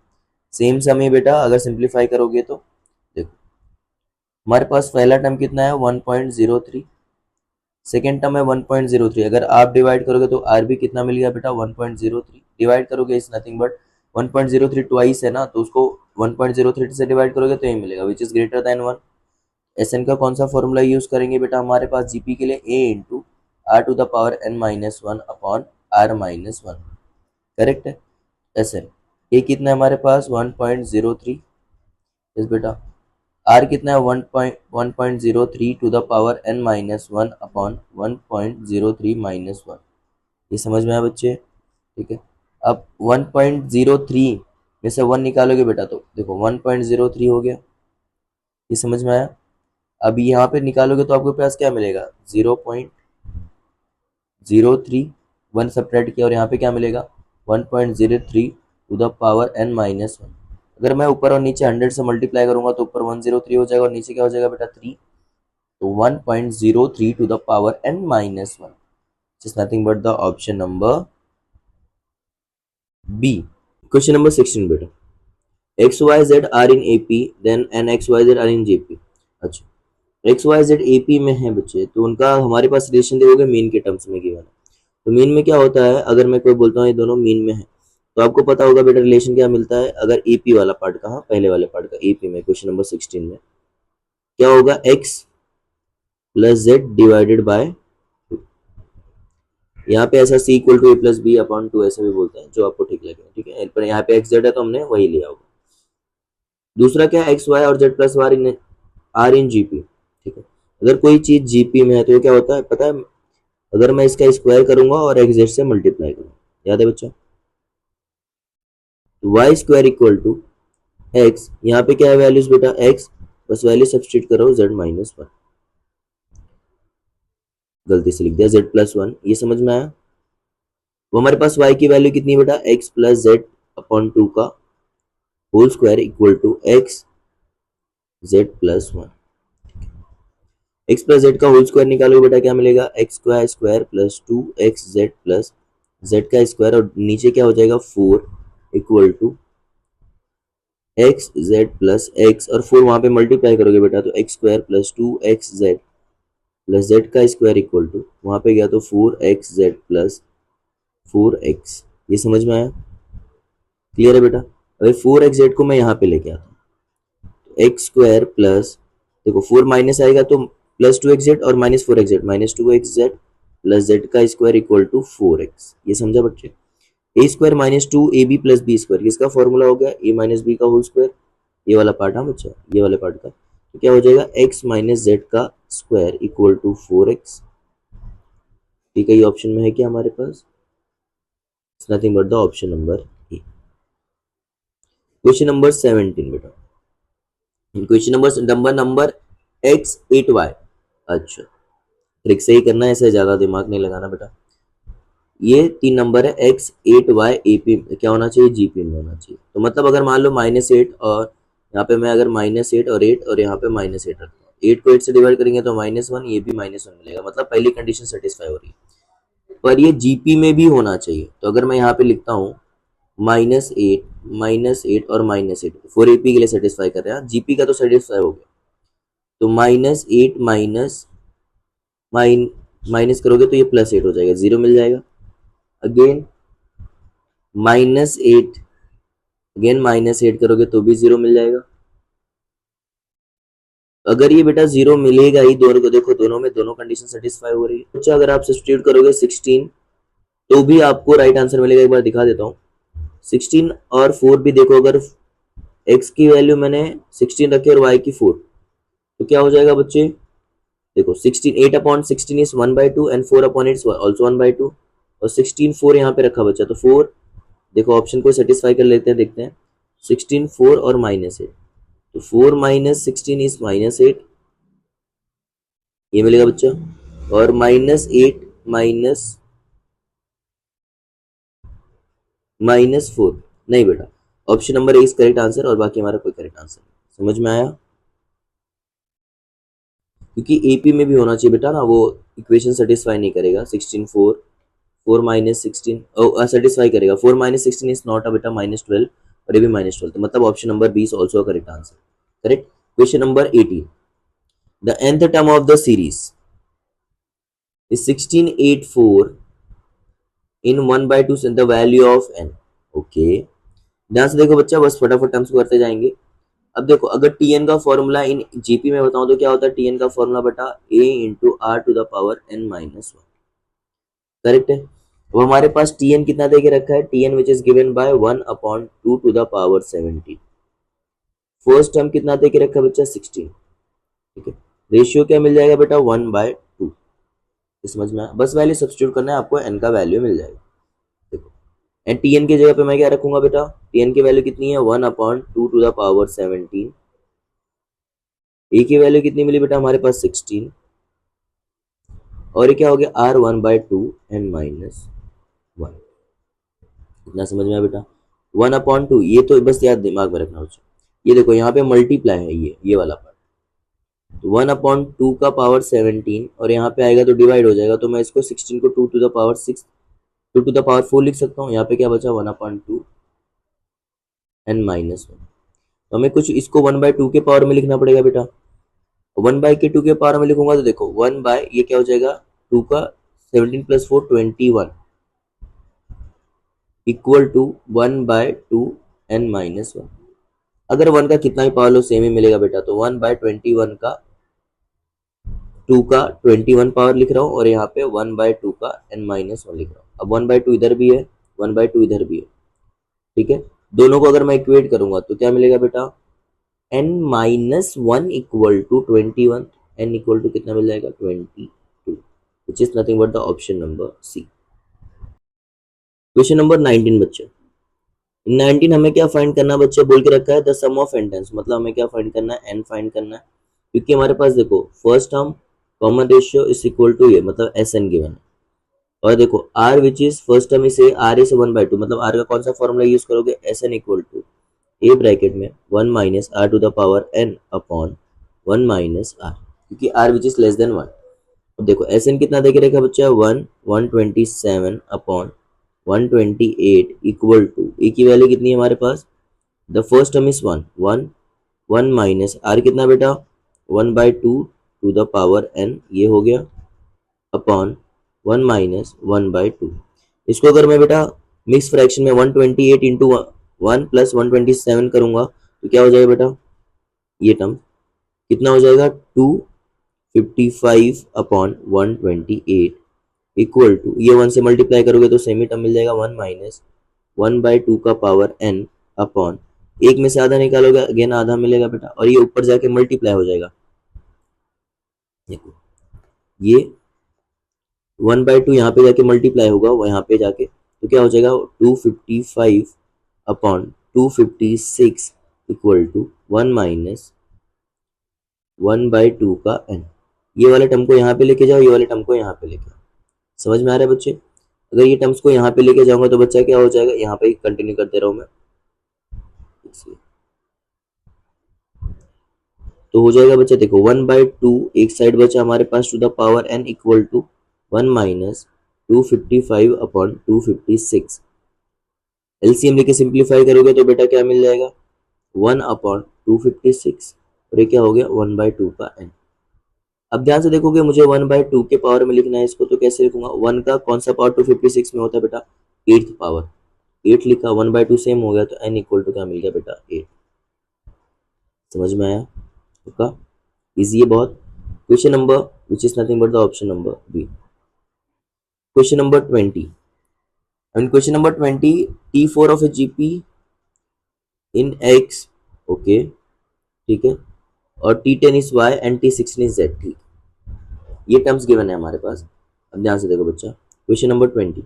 Same sum ही बेटा, अगर सिंप्लीफाई करोगे तो देखो हमारे पास पहला टर्म कितना है? 1.03, सेकेंड टर्म है 1.03। अगर आप डिवाइड करोगे तो आर भी कितना मिल गया बेटा? 1.03। डिवाइड करोगे इज नथिंग बट 1.03 ट्वाइस है ना, तो उसको 1.03 से डिवाइड करोगे तो ये मिलेगा which is greater than 1। S n का कौन सा फॉर्मूला यूज करेंगे बेटा हमारे पास जीपी के लिए? A into R to the power n-1 upon r-1, correct है। एस एन ए कितना है हमारे पास? 1.03। यस बेटा, आर कितना है? 1.03 to the power n-1 upon 1.03 minus 1। ये समझ में आया बच्चे? ठीक है, अब 1.03 में से 1 निकालोगे बेटा तो देखो 1.03 हो गया। ये समझ में आया? अब यहाँ पे निकालोगे तो आपके पास क्या मिलेगा? 0.03। 1 सब्ट्रैक्ट किया और यहाँ पे क्या मिलेगा? 1.03 टू द पावर n-1। अगर मैं ऊपर और नीचे 100 से मल्टीप्लाई करूंगा तो ऊपर 103 हो जाएगा और नीचे क्या हो जाएगा बेटा? 3। तो 1.03 to the power n-1 is nothing but the option number B. Question number 16 बेटा, x y z are in AP then and x y z are in GP. अच्छा, एक्स वाई जेड एपी में है बच्चे, तो उनका हमारे पास relation देखोगे मीन के टर्म्स में गिवन है। तो मीन में क्या होता है? अगर मैं कोई बोलता हूँ ये दोनों मीन में है, तो आपको पता होगा बेटा रिलेशन क्या मिलता है? अगर एपी वाला पार्ट कहाँ? पहले वाले पार्ट का एपी में, क्वेश्चन नंबर 16 में क्या होगा, x plus z divided by, यहाँ पे ऐसा c equal to a plus b upon two ऐसे भी बोलते हैं, जो आपको ठीक लगे, ठीक है, पर यहाँ पे एक्स जेड है तो हमने वही लिया होगा। दूसरा क्या है, एक्स वाई और z plus are in GP, ठीक है। अगर कोई चीज जीपी में है तो क्या होता है पता है, अगर मैं इसका स्क्वायर करूंगा और एक्स जेड से मल्टीप्लाई करूंगा, याद है बच्चा, y square equal to x, यहाँ पे क्या है वैल्यूज बेटा, एक्स, बस वैल्यू सब्सटीट्यूट करो जेड माइनस वन, गलती से लिख दिया जेड प्लस वन, ये समझ में आया। वो हमारे पास y की वैल्यू कितनी है बेटा, x plus Z upon two का whole square equal to x Z plus one. X plus Z का होल स्क्वायर निकालोगे बेटा क्या मिलेगा, X square square plus two x Z plus Z का स्क्वायर, और नीचे क्या हो जाएगा, four equal to x Z plus X, और फोर वहां पे मल्टीप्लाई करोगे बेटा तो X square plus two x Z plus Z का स्क्वायर इक्वल टू वहां पे गया तो four X Z plus four X. ये समझ में आया, क्लियर है बेटा। अभी फोर एक्स जेड को मैं यहाँ पे लेके आता हूँ, तो एक्स स्क्वायर प्लस, देखो फोर माइनस आएगा तो प्लस टू एक्स जेड, और minus four X Z minus two x Z plus Z का square equal to four X. ये समझा बच्चे। A square minus two A B plus B square, किसका formula हो गया, ए माइनस बी का whole square, ये वाला पार्ट, हाँ बच्चा, ये वाले पार्ट का, तो क्या हो जाएगा, एक्स माइनस जेड का square equal to four X. ठीक है, ये ऑप्शन में है क्या हमारे पास, nothing but the option number A. Question number 17 बेटा, question number X at Y. अच्छा, ट्रिक से ही करना है, ऐसे ज्यादा दिमाग नहीं लगाना बेटा। ये तीन नंबर है, x at y A P क्या होना चाहिए, जीपी में होना चाहिए। तो मतलब अगर मान लो माइनस एट, और यहाँ पे मैं अगर माइनस एट और एट और यहाँ पे माइनस एट रखता हूँ, एट को एट से डिवाइड करेंगे तो माइनस वन, ये भी माइनस वन मिलेगा, मतलब पहली कंडीशन सेटिस्फाई हो रही है। पर ये जीपी में भी होना चाहिए, तो अगर मैं यहाँ पे लिखता हूँ माइनस एट और माइनस एट, फोर एपी के लिए सेटिस्फाई कर रहे हैं, जीपी का तो सेटिस्फाई हो गया, तो माइनस एट माइनस करोगे तो ये प्लस एट हो जाएगा, जीरो मिल जाएगा। Again minus eight, again minus eight करोगे तो भी जीरो मिल जाएगा। अगर ये बेटा जीरो मिलेगा ही दोनों को, देखो दोनों में दोनों कंडीशन सेटिस्फाई हो रही है। अच्छा, अगर आप सब्स्टिट्यूट करोगे 16 तो भी आपको राइट आंसर मिलेगा, एक बार दिखा देता हूँ। 16 और 4 भी देखो, अगर x की वैल्यू मैंने 16 रखी और y की 4, तो क्या हो जाएगा बच्चे, देखो 16 8 upon 16 is 1/2 and 4 upon its also 1/2, और 16 4 यहाँ पे रखा बच्चा, तो 4, देखो ऑप्शन को सेटिस्फाई कर लेते हैं, देखते हैं 16 4 और माइनस एट, तो 4 माइनस 16 इज माइनस एट, ये मिलेगा बच्चा, और माइनस एट माइनस फोर, नहीं बेटा, option number A is correct answer, और बाकी हमारा कोई करेक्ट आंसर नहीं। समझ में आया, क्योंकि एपी में भी होना चाहिए बेटा ना, वो इक्वेशन सेटिस्फाई नहीं करेगा, 16 4 4 माइनस 16 सेटिस्फाई करेगा, 4 माइनस 16 इज नॉट अ बेटा माइनस 12, और ये भी माइनस 12, तो मतलब option number B is also correct answer. Correct. Question number 18, the nth term of the series is 1684 in 1/2 the value of n। Okay, ध्यान से देखो बच्चा, बस फटाफट टर्म्स को करते जाएंगे। अब देखो, अगर टीएन का फॉर्मूला इन जीपी में बताऊं तो क्या होता है, टीएन का फॉर्मूला बेटा A into R to the power N minus one. Correct है। अब हमारे पास टीएन कितना दे के रखा है, T n which is given by 1/2 to the power 17। First term कितना दे के रखा है बच्चा, 16। ठीक है, रेशियो क्या मिल जाएगा बेटा, 1/2। समझ में आया, बस वैल्यू सब्स्टिट्यूट करना है आपको, एन का वैल्यू मिल जाएगा। देखो, एंड टीएन की जगह पे मैं क्या रखूंगा बेटा, टीएन की वैल्यू कितनी है, 1/2 टू द पावर 17। ए की वैल्यू कितनी मिली बेटा हमारे पास, 16, और ये क्या हो गया, आर 1/2 एन माइनस वन। इतना समझ में आया बेटा, 1/2, ये तो बस याद दिमाग में रखना बच्चों। ये देखो यहाँ पे मल्टीप्लाई है, ये वाला पार्ट, तो 1/2 का पावर 17, और यहाँ पे आएगा तो डिवाइड हो जाएगा, तो मैं इसको 16 को 2 to the power 6 2 to the power 4 लिख सकता हूँ। यहाँ पे क्या बचा, 1/2 एन माइनस वन। तो हमें कुछ इसको 1/2 के पावर में लिखना पड़ेगा बेटा, 1/2 के पावर में लिखूंगा तो देखो 1 बाय, ये क्या हो जाएगा, 2 का 17 प्लस 4 21 equal to 1/2 n minus one. अगर 1 का कितना भी पावर लो सेम ही मिलेगा बेटा, तो 1/21 का टू का 21 पावर लिख रहा हूँ और यहाँ पे 1/2 का n-1 लिख रहा हूँ। अब 1/2 इधर भी है, 1/2 इधर भी है, ठीक है। दोनों को अगर मैं इक्वेट करूंगा तो क्या मिलेगा बेटा, n-1 equal to 21, n equal to कितना मिल जाएगा 22, which is nothing but the option number C. Question number 19 बच्चे, 19 हमें क्या फाइंड करना है बच्चे, बोल के रखा है the sum of n times, मतलब हमें क्या फाइंड करना है, n फाइंड करना है, क्योंकि हमारे पास देखो first term common ratio is equal to ये, मतलब Sn गिवन है, और देखो r which is first term इसे r से 1/2, मतलब r का कौन सा फॉर्मूला यूज करोगे, Sn equal to a bracket में 1 minus r to the power n upon 1 minus r, क्योंकि r which is less than 1। अब देखो Sn कितना दे के रखा बच्चा, 127 अपॉन 128 इक्वल टू ए की वैल्यू कितनी है हमारे पास, the first term is 1 minus R कितना बेटा 1/2 टू द पावर n, ये हो गया अपॉन 1 माइनस 1/2। इसको अगर मैं बेटा मिक्स फ्रैक्शन में 128 इंटू 1 प्लस 127 करूंगा तो क्या हो जाएगा बेटा, ये टर्म कितना हो जाएगा 255 अपॉन 128 इक्वल टू, ये 1 से मल्टीप्लाई करोगे तो सेमी टर्म मिल जाएगा 1 माइनस 1/2 का पावर n अपॉन, एक में से आधा निकालोगे अगेन आधा मिलेगा बेटा, और ये ऊपर जाके मल्टीप्लाई हो जाएगा, देखो ये 1/2 यहाँ पे जाके मल्टीप्लाई होगा वो यहाँ पे जाके, तो क्या हो जाएगा 255 अपॉन 256 इक्वल टू 1 माइनस 1/2 का n। ये वाले टर्म को यहाँ पे लेके जाओ, ये वाले टर्म को यहाँ पे लेके आओ, समझ में आ रहा है बच्चे। अगर ये टर्म्स को यहाँ पे लेके जाऊंगा तो बच्चा क्या हो जाएगा, यहाँ पे कंटिन्यू करते रहो मैं, तो हो जाएगा बच्चा देखो 1/2 एक साइड बचा हमारे पास to the power n equal to 1 minus 255 upon 256, LCM लेके सिंप्लीफाई करोगे तो बेटा क्या मिल जाएगा 1 अपॉन 256, और ये क्या हो गया 1/2 का n। अब ध्यान से देखोगे मुझे 1/2 के पावर में लिखना है इसको, तो कैसे लिखूंगा, 1 का कौन सा पावर 256 में होता है बेटा, 8th पावर, 8 लिखा 1/2 सेम हो गया तो n इक्वल टू क्या मिल गया बेटा 8। समझ में आया, ओके, इजी है बहुत। Question number which is nothing but the option number B. Question number 20, and question number 20, T4 of a GP in X, okay ठीक है, और T10 is Y and T16 is Z, ठीक, ये terms given है हमारे पास। अब ध्यान से देखो बच्चा, क्वेश्चन नंबर 20,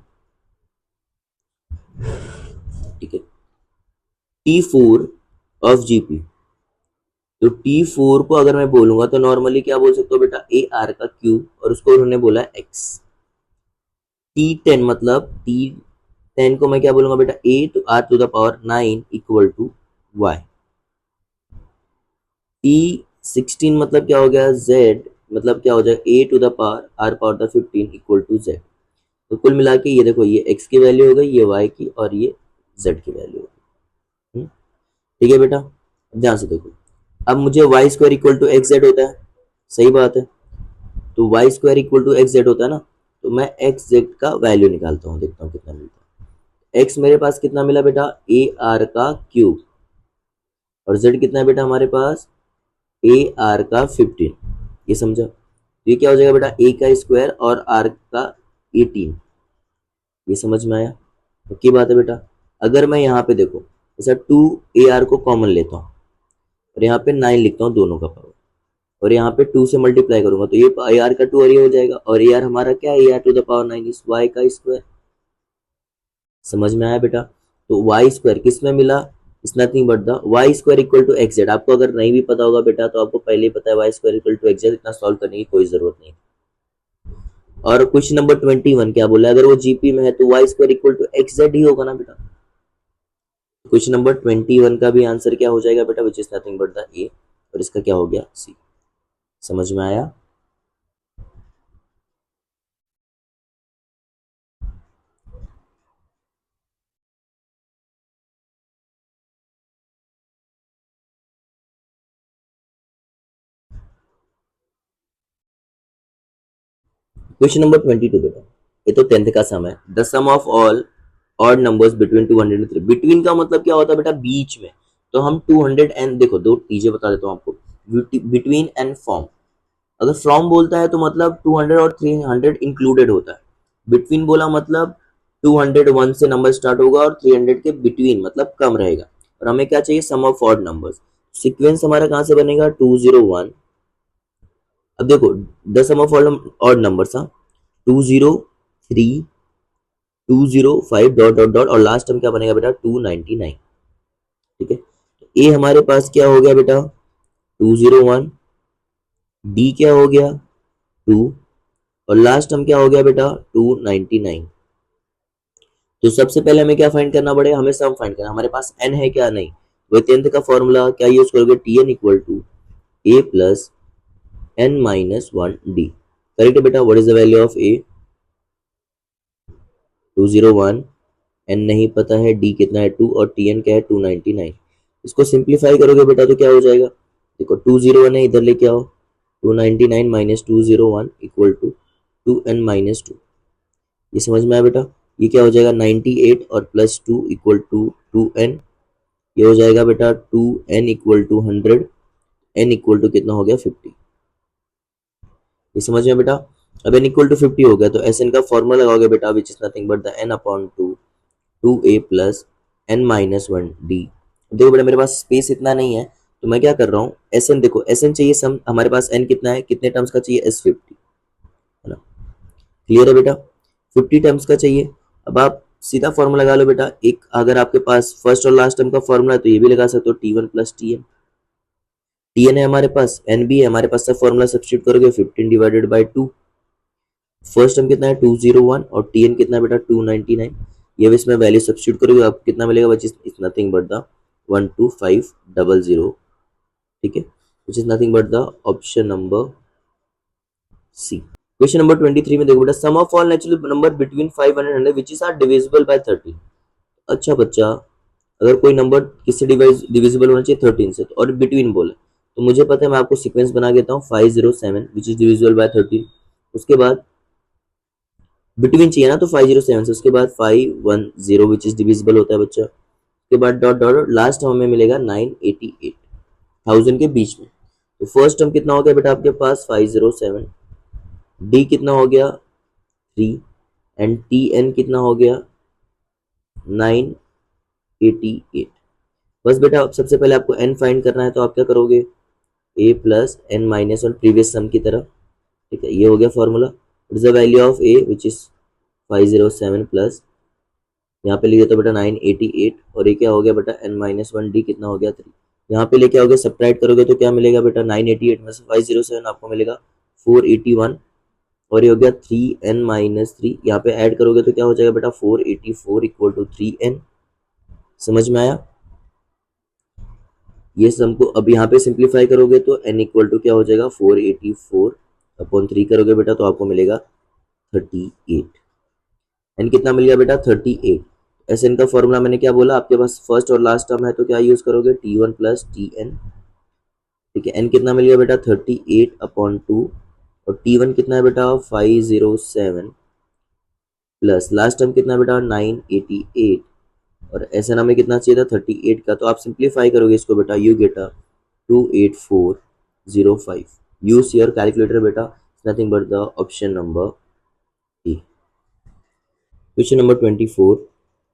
ठीक है, T4 ऑफ GP, तो T4 को अगर मैं बोलूंगा तो नॉर्मली क्या बोल सकते हो बेटा, ए आर का क्यूब, और उसको उन्होंने बोला X। T10 मतलब T10 को मैं क्या बोलूंगा बेटा, A two R to the power 9 equal to Y। T16 मतलब क्या हो गया, Z मतलब क्या हो जाएगा, A to the power R power the 15 equal to Z। तो कुल मिला के ये देखो, ये X की वैल्यू हो गई, ये Y की, और ये Z की वैल्यू हो गई, ठीक है बेटा। अब ध्यान से देखो, अब मुझे y square equal to x z होता है, सही बात है, तो Y square equal to x z होता है ना, तो मैं एक्स जेड का वैल्यू निकालता हूँ, देखता हूँ कितना मिलता है। एक्स मेरे पास कितना मिला बेटा, ए आर का क्यूब, और जेड कितना है बेटा हमारे पास, ए आर का 15, ये समझा, तो ये क्या हो जाएगा बेटा, ए का स्क्वायर और आर का 18, ये समझ में आया, ओके बात है बेटा। अगर मैं यहाँ पे देखो ऐसा 2 ए आर को कॉमन लेता हूँ और यहाँ पे 9 लिखता हूँ दोनों का पावर, और यहाँ पे 2 से मल्टीप्लाई करूंगा तो ये ए आर का 2 और ये हो जाएगा, और ए आर हमारा क्या है, a r to the power 9 is Y का स्क्वायर, समझ में आया बेटा। तो वाई स्क्वायर किस में मिला, is nothing but the y square equal to x z. आपको अगर नहीं भी पता होगा बेटा तो आपको पहले ही पता है y square equal to x z, इतना सॉल्व करने की कोई जरूरत नहीं। और क्वेश्चन नंबर 21 क्या बोला, अगर वो जीपी में है तो Y square equal to x Z ही होगा ना बेटा। क्वेश्चन नंबर 21 का भी आंसर क्या हो जाएगा बेटा, which is nothing but the ए, और इसका क्या हो गया सी। समझ में आया, क्वेश्चन नंबर 22 बेटा, ये तो 10th का सम है, the sum of all odd numbers between 200 and 3। Between का मतलब क्या होता है बेटा, बीच में, तो हम 200 एंड देखो दो चीजें बता देता हूँ आपको, बिटवीन एंड फॉर्म, अगर फ्रॉम बोलता है तो मतलब 200 और 300 इंक्लूडेड होता है। बिटवीन बोला मतलब 201 से नंबर स्टार्ट होगा और 300 के बिटवीन मतलब कम रहेगा। और हमें क्या चाहिए, sum of odd numbers. Sequence हमारा कहाँ से बनेगा, 201। अब देखो the sum of odd numbers, हाँ, 203 205 डॉट डॉट डॉट और लास्ट टर्म क्या बनेगा बेटा, 299। ठीक है, तो ए हमारे पास क्या हो गया बेटा, 201, डी क्या हो गया 2, और लास्ट टर्म क्या हो गया बेटा 299। तो सबसे पहले हमें क्या फाइंड करना पड़ेगा, हमें सम फाइंड करना। हमारे पास n है क्या, नहीं। द्वितीयंत का फॉर्मूला क्या यूज करोगे, tn equal to a plus n minus one D. Correct है बेटा। What is the value of a, 201, n नहीं पता है, d कितना है 2 और tn क्या है 299। इसको सिंप्लीफाई करोगे बेटा तो क्या हो जाएगा, देखो 201 है इधर लेके आओ, 299 minus 201 equal to 2n minus 2। ये समझ में आया बेटा। ये क्या हो जाएगा 98 और प्लस 2 इक्वल टू 2n। ये हो जाएगा बेटा 2n equal to 100, n equal to कितना हो गया 50। ये समझ में बेटा। अब n इक्वल टू 50 हो गया तो Sn का फॉर्मूला लगाओगे बेटा, which is nothing but the n upon 2 2a plus n minus one D. देखो बेटा मेरे पास स्पेस इतना नहीं है तो मैं क्या कर रहा हूँ, Sn देखो Sn चाहिए सम, हमारे पास n कितना है, कितने टर्म्स का चाहिए, S50, है ना। क्लियर है बेटा, 50 टर्म्स का चाहिए। अब आप सीधा फॉर्मूला लगा लो बेटा, एक अगर आपके पास फर्स्ट और लास्ट टर्म का फॉर्मूला है तो ये भी लगा सकते हो, T1 प्लस Tn है हमारे पास, n भी है हमारे पास, सब फॉर्मूला सब्स्टिट्यूट करोगे 15 डिवाइडेड बाई 2। फर्स्ट टर्म कितना है 201 और Tn कितना है बेटा 299। ये भी इसमें वैल्यू सब्स्टिट्यूट करोगे आपको कितना मिलेगा, which is nothing but the 12500। ठीक है, which is nothing but the option number C. Question number 23 में देखो बेटा, sum of all natural number between 5 and 100 which is are divisible by 13। अच्छा बच्चा, अगर कोई नंबर किससे डिविजिबल होना चाहिए 13 से, तो और बिटवीन बोले तो मुझे पता है, मैं आपको सीक्वेंस बना देता हूँ, 507 विच इज डिविजिबल बाय 13, उसके बाद बिटवीन चाहिए ना तो 507 से, उसके बाद 510 विच इज डिविजिबल होता है बच्चा, उसके बाद डॉट डॉट लास्ट हमें मिलेगा 988 1000 के बीच में। तो फर्स्ट टर्म कितना हो गया बेटा आपके पास 507, डी कितना हो गया 3 एंड टी एन कितना हो गया 988। बस बेटा अब सबसे पहले आपको n फाइंड करना है तो आप क्या करोगे, a plus N minus one previous sum की तरह। ठीक है, ये हो गया formula. It is the value of a which is 507 plus यहाँ पे लिख देता बेटा 988 और ये क्या हो गया बेटा n माइनस वन डी कितना हो गया 3। यहाँ पे लेके आओगे सब्ट्रैक्ट करोगे तो क्या मिलेगा बेटा 988 में से 507 आपको मिलेगा 481 और ये हो गया 3n माइनस 3। यहाँ पे ऐड करोगे तो क्या हो जाएगा बेटा 484 इक्वल टू 3n। समझ में आया। ये सम को अब यहाँ पे सिंप्लीफाई करोगे तो n इक्वल टू क्या हो जाएगा 484 अपॉन 3 करोगे बेटा तो आपको मिलेगा 38। n कितना मिल गया बेटा 38। एस एन का फॉर्मूला मैंने क्या बोला, आपके पास फर्स्ट और लास्ट टर्म है तो क्या यूज करोगे T1 प्लस Tn। ठीक है, n कितना मिल गया बेटा 38 अपॉन 2 और T1 कितना है बेटा 507 प्लस लास्ट टर्म कितना है बेटा 988 और एस एन हमें कितना चाहिए था 38 का, तो आप सिंप्लीफाई करोगे इसको बेटा you get 28405। Use your calculator बेटा, nothing but the option number E। Question number 24,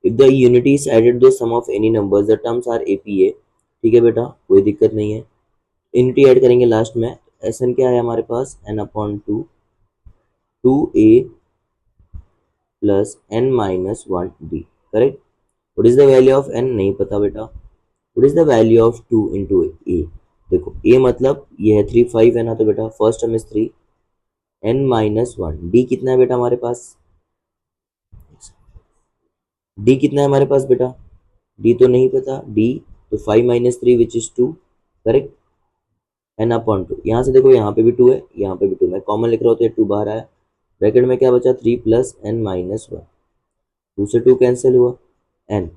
if the unity is added the sum of any numbers the terms are APA. ठीक है बेटा, कोई दिक्कत नहीं है, यूनिटी ऐड करेंगे लास्ट में। एस एन क्या है हमारे पास n upon 2 2a plus n minus one D. Correct. What is the value of n, नहीं पता बेटा। What is the value of 2 into A, देखो a मतलब ये है 3 5 है ना, तो बेटा first term is 3 n minus one, D कितना है बेटा हमारे पास, डी कितना है हमारे पास बेटा, डी तो नहीं पता, डी तो 5 minus 3 which is 2। Correct. N upon 2, यहाँ से देखो यहाँ पे भी 2 है यहाँ पे भी 2, मैं कॉमन लिख रहा हूँ तो ये 2 बाहर आया, ब्रैकेट में क्या बचा 3 प्लस एन माइनस वन, 2 से 2 कैंसिल हुआ, एन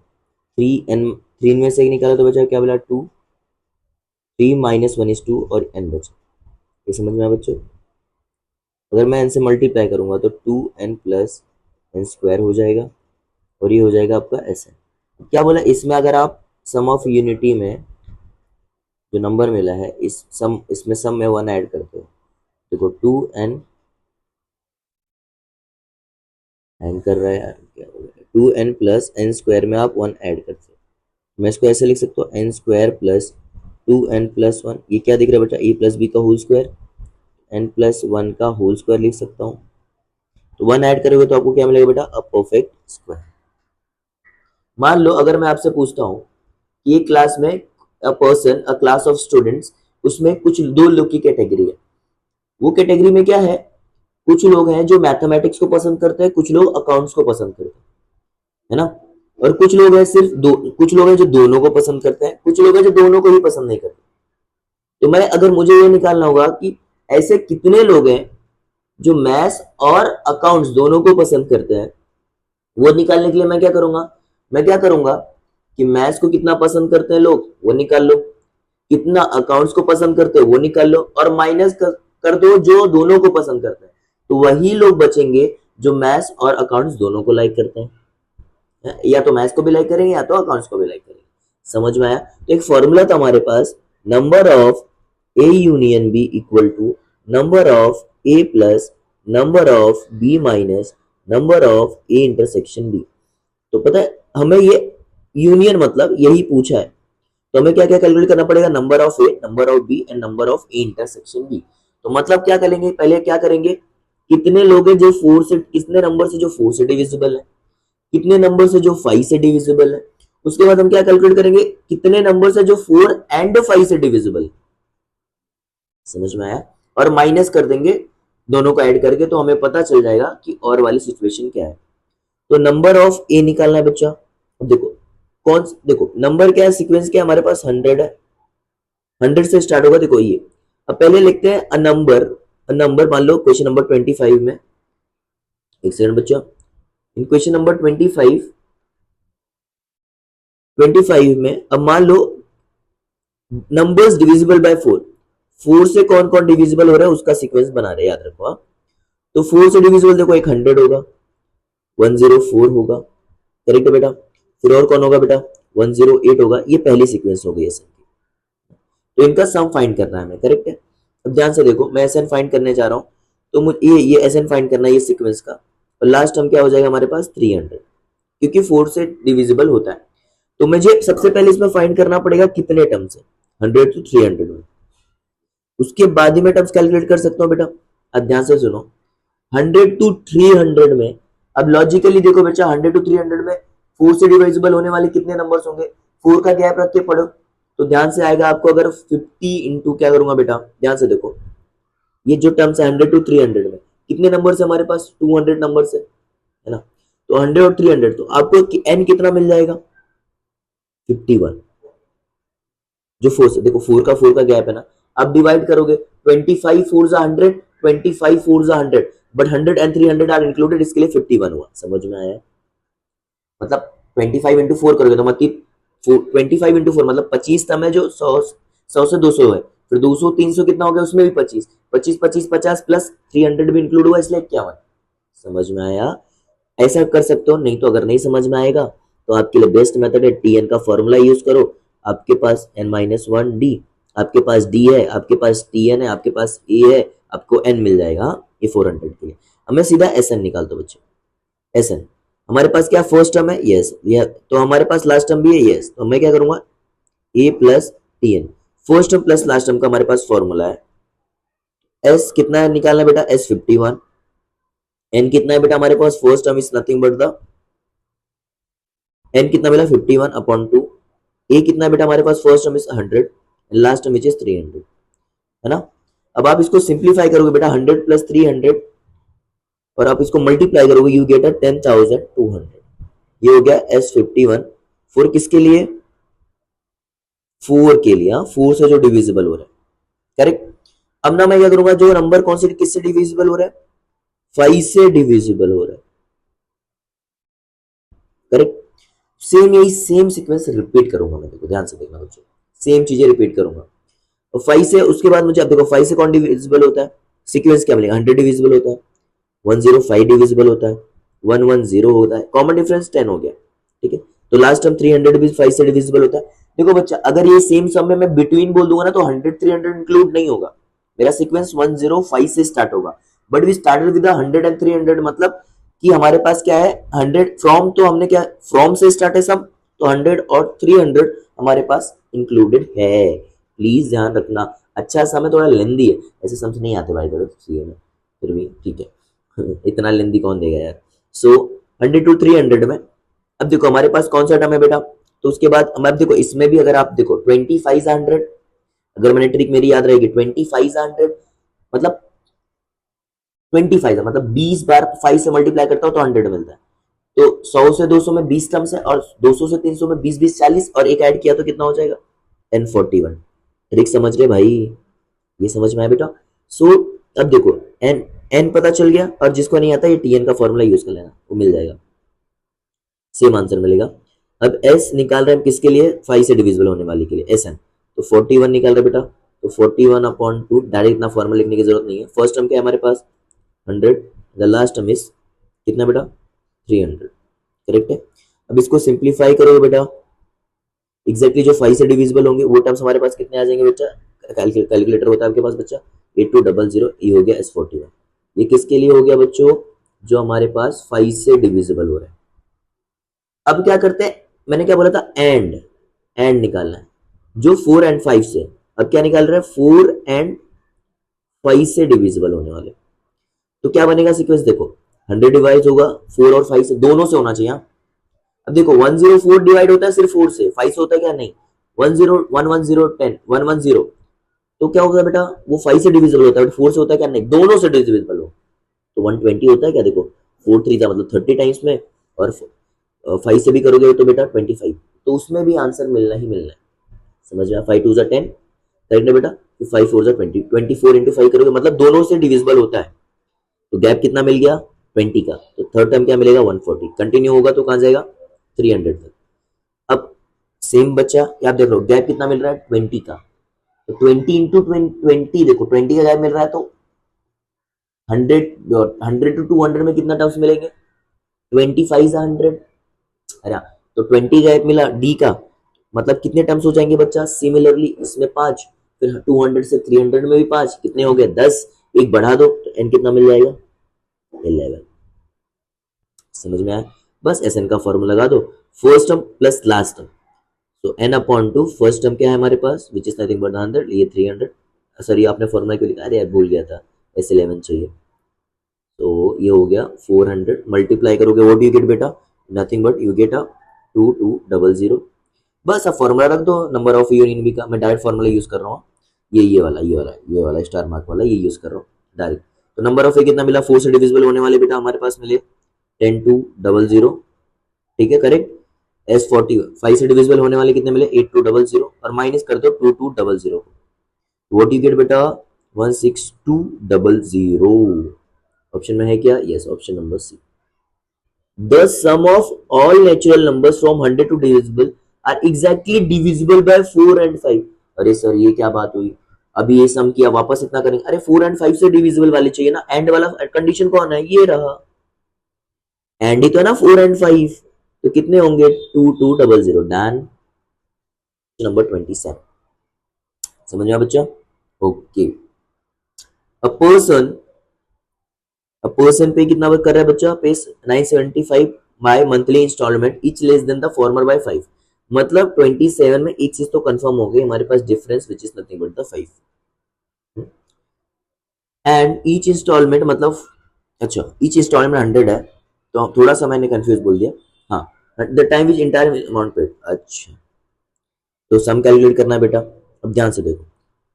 3 में से एक निकाला तो बचा क्या बोला 2, 3 माइनस वन इज 2 और एन बचा। ये समझ में आया बच्चों। अगर मैं एन से मल्टीप्लाई करूंगा तो 2n प्लस एन स्क्वायर हो जाएगा और ये हो जाएगा आपका एस एन। क्या बोला इसमें, अगर आप सम ऑफ यूनिटी में जो नंबर मिला है इसमें सम में वन ऐड करते हो देखो 2n एन कर रहा है यार, क्या हो गया, 2n प्लस एन स्क्वायर में आप 1 ऐड करते हो, मैं इसको ऐसे लिख सकता हूँ N square plus 2n plus 1, ये क्या दिख रहा है बेटा, ए प्लस बी का होल स्क्वायर, एन प्लस 1 का होल स्क्वायर लिख सकता हूँ। तो 1 ऐड करोगे तो आपको क्या मिलेगा बेटा, अ परफेक्ट स्क्वायर। मान लो अगर मैं आपसे पूछता हूँ कि एक क्लास में अ क्लास ऑफ स्टूडेंट्स, उसमें कुछ दो लोग की कैटेगरी है, वो कैटेगरी में क्या है, कुछ लोग हैं जो मैथमेटिक्स को पसंद करते हैं, कुछ लोग अकाउंट्स को पसंद करते हैं, है ना, और कुछ लोग हैं सिर्फ दो, कुछ लोग हैं जो दोनों को पसंद करते हैं, कुछ लोग हैं जो दोनों को ही पसंद नहीं करते। तो मैं अगर मुझे ये निकालना होगा कि ऐसे कितने लोग हैं जो मैथ्स और अकाउंट्स दोनों को पसंद करते हैं, वो निकालने के लिए मैं क्या करूंगा, मैं क्या करूंगा कि मैथ्स को कितना पसंद करते हैं लोग वो निकाल लो, कितना अकाउंट्स को पसंद करते हो वो निकाल लो, और माइनस कर दो जो दोनों को पसंद करते हैं, तो वही लोग बचेंगे जो मैथ्स और अकाउंट्स दोनों को लाइक करते हैं, या तो मैथ्स को भी लाइक करेंगे या तो अकाउंट्स को भी लाइक करेंगे। समझ में आया? तो एक फॉर्मूला था हमारे पास, number of A union B equal to number of A plus number of B minus number of A intersection B. तो पता है हमें ये यूनियन मतलब यही पूछा है, तो हमें क्या क्या कैलकुलेट करना पड़ेगा, number of a, number of b and number of A intersection B. तो मतलब क्या करेंगे, पहले क्या करेंगे, कितने लोग हैं जो 4 से, कितने नंबर से जो 4 से डिविजिबल है, कितने नंबर से जो 5 से डिविजिबल है, उसके बाद हम क्या कैलकुलेट करेंगे, कितने नंबर से जो 4 एंड 5 से डिविजिबल है। समझ में आया? और माइनस कर देंगे दोनों को ऐड करके, तो हमें पता चल जाएगा कि और वाली सिचुएशन क्या है। तो नंबर ऑफ ए निकालना है बच्चा। अब देखो देखो नंबर क्या है, सीक्वेंस क्या है हमारे पास, 100 है, 100 से स्टार्ट होगा, देखो ये। अब पहले लिखते हैं अ नंबर मान लो क्वेश्चन नंबर 25 में, एक सेकंड बच्चा, इन क्वेश्चन नंबर 25 में अब मान लो नंबर्स डिविजिबल बाय 4, 4 से कौन कौन डिविजिबल हो रहा है उसका सीक्वेंस बना रहे, याद रखो। तो 4 से डिविजिबल देखो, एक 100 होगा, 104 होगा, करेक्ट है बेटा, फिर और कौन होगा बेटा, 108 होगा, ये पहली सीक्वेंस हो गई है सबकी। तो इनका सम फाइंड करना है हमें, करेक्ट है। अब ध्यान से देखो, मैं एसएन फाइंड करने जा रहा हूं, तो मुझे ये एसएन फाइंड करना है, ये सीक्वेंस का, और लास्ट टर्म क्या हो जाएगा हमारे पास, 300, क्योंकि 4 से डिविजिबल होता है। तो मुझे सबसे पहले इसमें फाइंड करना पड़ेगा कितने टर्म्स है, 100 to 300 में, उसके बाद ही मैं टर्म्स कैलकुलेट कर सकता हूँ बेटा। अब ध्यान से सुनो, 100 to 300 में, अब लॉजिकली देखो बच्चा, 100 to 300 में 4 से डिविजिबल होने वाले कितने नंबर्स होंगे, 4 का गैप रख के पढ़ो, तो ध्यान से आएगा आपको, अगर 50 इंटू क्या करूंगा बेटा, ध्यान से देखो, ये जो टर्म्स है 100 to 300 में कितने नंबर है हमारे पास, 200 नंबर है ना, तो 100 और 300, तो आपको एन कितना मिल जाएगा, 51, जो 4 से, देखो 4 का गैप है ना, आप डिवाइड करोगे, 25 4 जा 100, 25 4 जा 100, बट 100 एंड 300 आर इंक्लूडेड, इसके लिए 51 हुआ। समझ में आया? मतलब 25 इंटू 4 करोगे तो मतलब 25 इंटू 4 मतलब 25 तम है, जो 100 से 200 है, फिर 200 300 कितना हो गया, उसमें भी 25 25 25 50 प्लस 300 भी इंक्लूड हुआ, इसलिए क्या हुआ। समझ में आया? ऐसा कर सकते हो, नहीं तो अगर नहीं समझ में आएगा तो आपके लिए बेस्ट मेथड है, टी एन का फॉर्मूला यूज करो, आपके पास n-1 डी, आपके पास डी है, आपके पास टी एन है, आपके पास ए है, आपको एन मिल जाएगा ये 400 के लिए। हमें सीधा एस एन निकाल दो बच्चों, एस एन हमारे पास क्या फर्स्ट टर्म है, यस, तो हमारे पास लास्ट टर्म भी है, यस, तो मैं क्या करूंगा, A plus T N, first term plus last term का हमारे पास फॉर्मूला है, एस कितना है निकालना बेटा, एस 51, एन कितना है बेटा हमारे पास, first term is nothing but the, N कितना मिला 51 अपॉन 2, ए कितना है बेटा हमारे पास, first term is 100 and last term is 300, है ना। अब आप इसको सिंप्लीफाई करोगे बेटा, 100 प्लस 300, और आप इसको मल्टीप्लाई करोगे, यू गेट अ 10,200, ये हो गया S51, 4 किसके लिए, 4 के लिए, 4 से जो डिविजिबल हो रहा है, करेक्ट। अब ना मैं क्या करूंगा, जो नंबर कौन से किससे डिविजिबल हो रहा है, 5 से डिविजिबल हो रहा है, करेक्ट। सेम यही सेम सीक्वेंस रिपीट करूंगा मैं, देखो ध्यान से देखना बच्चों, सेम चीजें रिपीट करूंगा, और 5 से उसके बाद मुझे, अब देखो 5 से कौन डिविजिबल होता है, सीक्वेंस क्या मिलेगा, 100 डिविजिबल होता है, 105 डिविजिबल होता है, 110 होता है, कॉमन डिफरेंस 10 हो गया, ठीक है। तो लास्ट टर्म 300 भी 5 से डिविजिबल होता है। देखो बच्चा, अगर ये सेम सम में मैं बिटवीन बोल दूंगा ना, तो 100 300 इंक्लूड नहीं होगा, मेरा सीक्वेंस 105 से स्टार्ट होगा, but we started with 100 and 300, मतलब कि हमारे पास क्या है 100 फ्रॉम, तो हमने क्या फ्रॉम से स्टार्ट है सब, तो 100 और 300 हमारे पास इंक्लूडेड है। प्लीज ध्यान रखना, अच्छा सा में थोड़ा लेंदी है, ऐसे समझ नहीं आते भाई दोस्त सीए में, फिर भी ठीक है इतना लेंदी कौन देगा यार। सो 100 to 300 में अब देखो हमारे पास कौन सा टर्म है बेटा, तो उसके बाद अब देखो इसमें भी अगर आप देखो 25 100, अगर मैंने ट्रिक मेरी याद रहेगी 25 100 मतलब 25 मतलब 20 बार 5 से मल्टीप्लाई करता हो तो 100 मिलता है। तो 100 से 200 में 20 टर्म्स है, और 200 से 300 में 20 20 40, और एक ऐड किया तो कितना हो जाएगा n41। ट्रिक समझ रहे भाई, ये समझ में आया बेटा। सो अब देखो n n पता चल गया, और जिसको नहीं आता ये tn का फॉर्मूला यूज कर लेना, वो मिल जाएगा, सेम आंसर मिलेगा। अब s निकाल रहे हैं किसके लिए, 5 से डिविजिबल होने वाले के लिए sn, तो 41 निकाल रहे बेटा, तो 41/2, डायरेक्ट इतना फॉर्मूला लिखने की जरूरत नहीं है। फर्स्ट टर्म क्या है हमारे पास 100, द लास्ट टर्म इज कितना बेटा 300, करेक्ट है। अब इसको सिंप्लीफाई करोगे बेटा, एग्जैक्टली जो 5 से डिविजिबल होंगे वो टर्म्स हमारे पास कितने आ जाएंगे बच्चा, कैलकुलेटर होता है आपके पास बच्चा, 8200, ये हो गया s41। ये किसके लिए हो गया बच्चों, जो हमारे पास 5 से डिविजिबल हो रहा है। अब क्या करते हैं, मैंने क्या बोला था एंड निकालना है, जो 4 and 5 से, अब क्या निकाल रहे हैं 4 and 5 से डिविजिबल होने वाले, तो क्या बनेगा सीक्वेंस देखो 100 डिवाइड होगा 4 और 5 से, दोनों से होना चाहिए। अब देखो 104 डिवाइड होता है सिर्फ 4 से, 5 से होता है क्या, नहीं 10 110 10 110, तो क्या होगा बेटा वो 5 से डिविजिबल होता है, 4 से होता है क्या, नहीं दोनों से डिविजिबल हो, तो 120 होता है क्या, देखो 4 3 था मतलब 30 टाइम्स में, और 5 से भी करोगे तो बेटा 25, तो उसमें भी आंसर मिलना ही मिलना है, समझ में। 5 2 10 करेक्ट है बेटा, 5 4 20, 24 इंटू 5 करोगे मतलब दोनों से डिविजिबल होता है, तो गैप कितना मिल गया 20 का, तो थर्ड टर्म क्या मिलेगा 140, कंटिन्यू होगा तो कहां जाएगा 300 तक। अब सेम बच्चा आप देख लो गैप कितना मिल रहा है 20 का, तो 20 इंटू 20, देखो 20 का गैप मिल रहा है, तो 100 टू 200 में कितना टर्म्स मिलेंगे 25 100, अरे हाँ, तो 20 गैप मिला डी का, मतलब कितने टर्म्स हो जाएंगे बच्चा, सिमिलरली इसमें 5, फिर 200 से 300 में भी 5, कितने हो गए 10, एक बढ़ा दो तो एन कितना मिल जाएगा 11। समझ में आया, बस एस एन का फॉर्मूला लगा दो, first term plus last term, तो n/2 फर्स्ट टर्म क्या है हमारे पास विच इज नथिंग बट 100, ये 300, सॉरी आपने फॉर्मूला क्यों लिखा, अरे यार भूल गया था, S11 चाहिए, तो ये हो गया 400, मल्टीप्लाई करोगे व्हाट यू गेट बेटा, नथिंग बट यू गेट 2200, बस अब फॉर्मूला रख दो नंबर ऑफ यूनियन बी का, मैं डायरेक्ट फॉर्मूला यूज कर रहा हूँ, ये वाला स्टार मार्क वाला ये यूज कर रहा हूँ डायरेक्ट, तो नंबर ऑफ ए कितना मिला 4 से डिविजिबल होने वाले बेटा हमारे पास मिले 10200, ठीक है करेक्ट। S40 5 से डिविजिबल होने वाले कितने मिले 8200, और माइनस कर दो 2200, व्हाट यू गेट बेटा 16200, ऑप्शन में है क्या, yes option number c. The sum of all natural numbers from 100 to divisible are exactly divisible by 4 and 5। अरे सर ये क्या बात हुई, अभी ये सम किया वापस इतना करेंगे, अरे 4 and 5 से डिविजिबल वाले चाहिए ना, एंड वाला कंडीशन कौन है, ये रहा एंड ही तो है ना 4 and 5, तो कितने होंगे 2200, डन, नंबर 27। समझ में बच्चा, ओके। अ पर्सन पे कितना कर रहा है बच्चा, pay 975 by monthly instalment each less than the former by 5, मतलब 27 में एक चीज तो कंफर्म हो गई हमारे पास difference which is nothing but the 5, and each instalment मतलब, अच्छा ईच इंस्टॉलमेंट 100 है, तो थोड़ा सा मैंने कंफ्यूज बोल दिया, हाँ the time which entire amount paid, अच्छा तो सम कैलकुलेट करना है बेटा, अब ध्यान से देखो,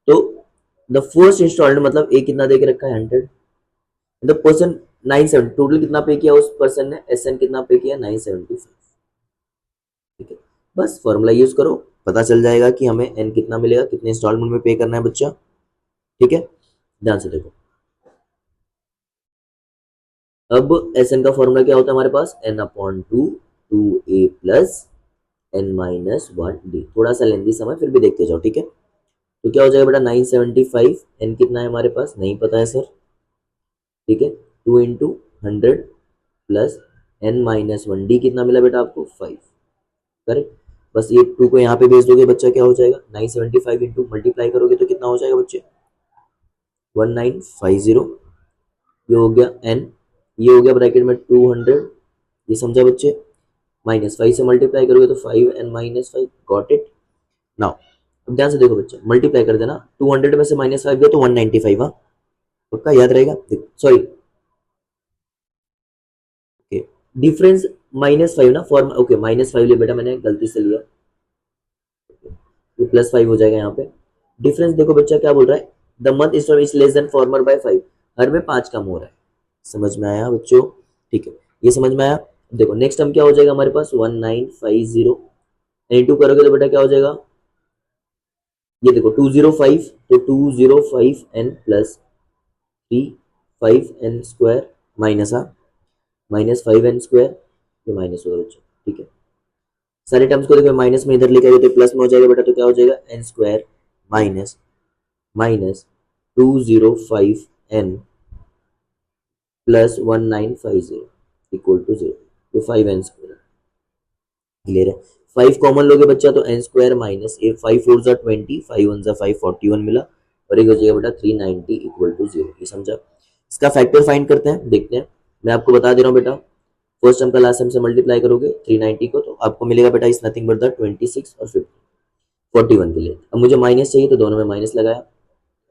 तो द फर्स्ट इंस्टॉलमेंट मतलब एक कितना दे के रखा है 100, द पर्सन 970, टोटल कितना पे किया उस पर्सन ने, एस एन कितना पे किया 975, ठीक है, बस फॉर्मूला यूज करो पता चल जाएगा कि हमें एन कितना मिलेगा, कितने इंस्टॉलमेंट में पे करना है बच्चा, ठीक है ध्यान से देखो। अब एस एन का फॉर्मूला क्या होता है हमारे पास, n/2 2a प्लस n-1d, थोड़ा सा लेंदी समय फिर भी देखते जाओ, ठीक है, तो क्या हो जाएगा बेटा 975, एन कितना है हमारे पास नहीं पता है सर, ठीक है 2 इंटू 100 प्लस n-1d कितना मिला बेटा आपको 5, करेक्ट, बस ये 2 को यहाँ पे भेज दोगे बच्चा क्या हो जाएगा 975 इंटू मल्टीप्लाई करोगे तो कितना हो जाएगा बच्चे 1950, ये हो गया n, ये हो गया ब्रैकेट में 200, ये समझा बच्चे, -5 से मल्टीप्लाई करोगे तो 5n-5, गॉट इट। नाउ अब ध्यान से देखो बच्चे, मल्टीप्लाई कर देना, 200 में से -5 गया तो 195, हाँ पक्का याद रहेगा, सॉरी ओके, डिफरेंस -5 ना फॉर्म, ओके -5 लिया बेटा मैंने गलती से लिया, ये +5 हो जाएगा यहाँ पे। डिफरेंस देखो बच्चा क्या बोल रहा है, the month is less than former by 5, हर में 5 कम हो रहा है, समझ में आया बच्चों, ठीक है ये समझ में आया। देखो नेक्स्ट टर्म क्या हो जाएगा हमारे पास 1950, एनी टू करोगे तो बेटा क्या हो जाएगा, ये देखो 205, तो 205n plus 5n square minus -5n square, ये माइनस होगा बच्चों, ठीक है सारे टर्म्स को देखो माइनस में इधर लेके आए तो प्लस में हो जाएगा बेटा, तो क्या हो जाएगा n square minus minus 205n plus 1950 equal to 0, तो 5n स्क्वायर, क्लियर है। 5 कॉमन लोगे बच्चा तो n स्क्वायर माइनस ये 5 4 जा 20, 5 1 जा 5, 41 मिला, और एक हो जाएगा बेटा 390 इक्वल टू 0, ये समझा। इसका फैक्टर फाइंड करते हैं, देखते हैं, मैं आपको बता दे रहा हूँ बेटा, फर्स्ट टर्म का लास्ट टर्म से मल्टीप्लाई करोगे 390 को तो आपको मिलेगा बेटा इस नथिंग बट द 26 और 50, 41 के लिए। अब मुझे माइनस चाहिए तो दोनों में माइनस लगाया,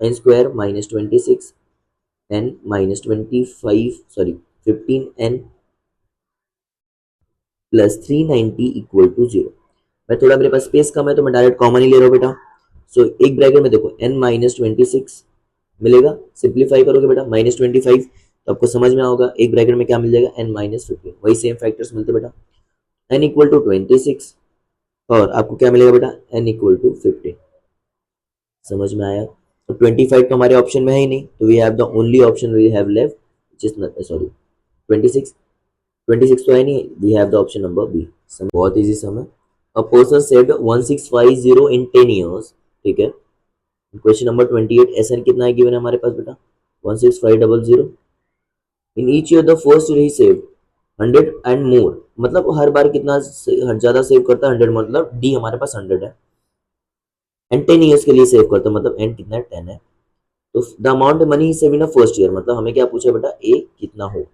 n square minus 26 n minus 25 sorry 15n plus 390 equal to 0। मैं थोड़ा मेरे पास स्पेस कम है तो मैं डायरेक्ट कॉमन ही ले रहा हूँ बेटा, सो एक ब्रैकेट में देखो n माइनस 26 मिलेगा, सिंप्लीफाई करोगे बेटा -25, तो आपको समझ में होगा एक ब्रैकेट में क्या मिल जाएगा n माइनस 15, वही सेम फैक्टर्स मिलते बेटा, n इक्वल टू 26 और आपको क्या मिलेगा बेटा n इक्वल टू 15, समझ में आया। तो 25 तो हमारे ऑप्शन में है ही नहीं, तो we have the only option we have left which is sorry 26, 26 तो है नहीं, we have the option number b. बहुत इजी सम है। A person saved 1650 in 10 years, ठीक है। क्वेश्चन नंबर 28, एसएन कितना है गिवन है हमारे पास बेटा 16500, in each year the first year he save 100 and more, मतलब हर बार कितना ज्यादा सेव करता है 100, मतलब डी हमारे पास 100 है, एंड 10 ईयर्स के लिए सेव करता है, मतलब एन कितना है 10 है, तो द अमाउंट मनी ही सेव इन फर्स्ट ईयर, मतलब हमें क्या पूछा बेटा ए कितना हो,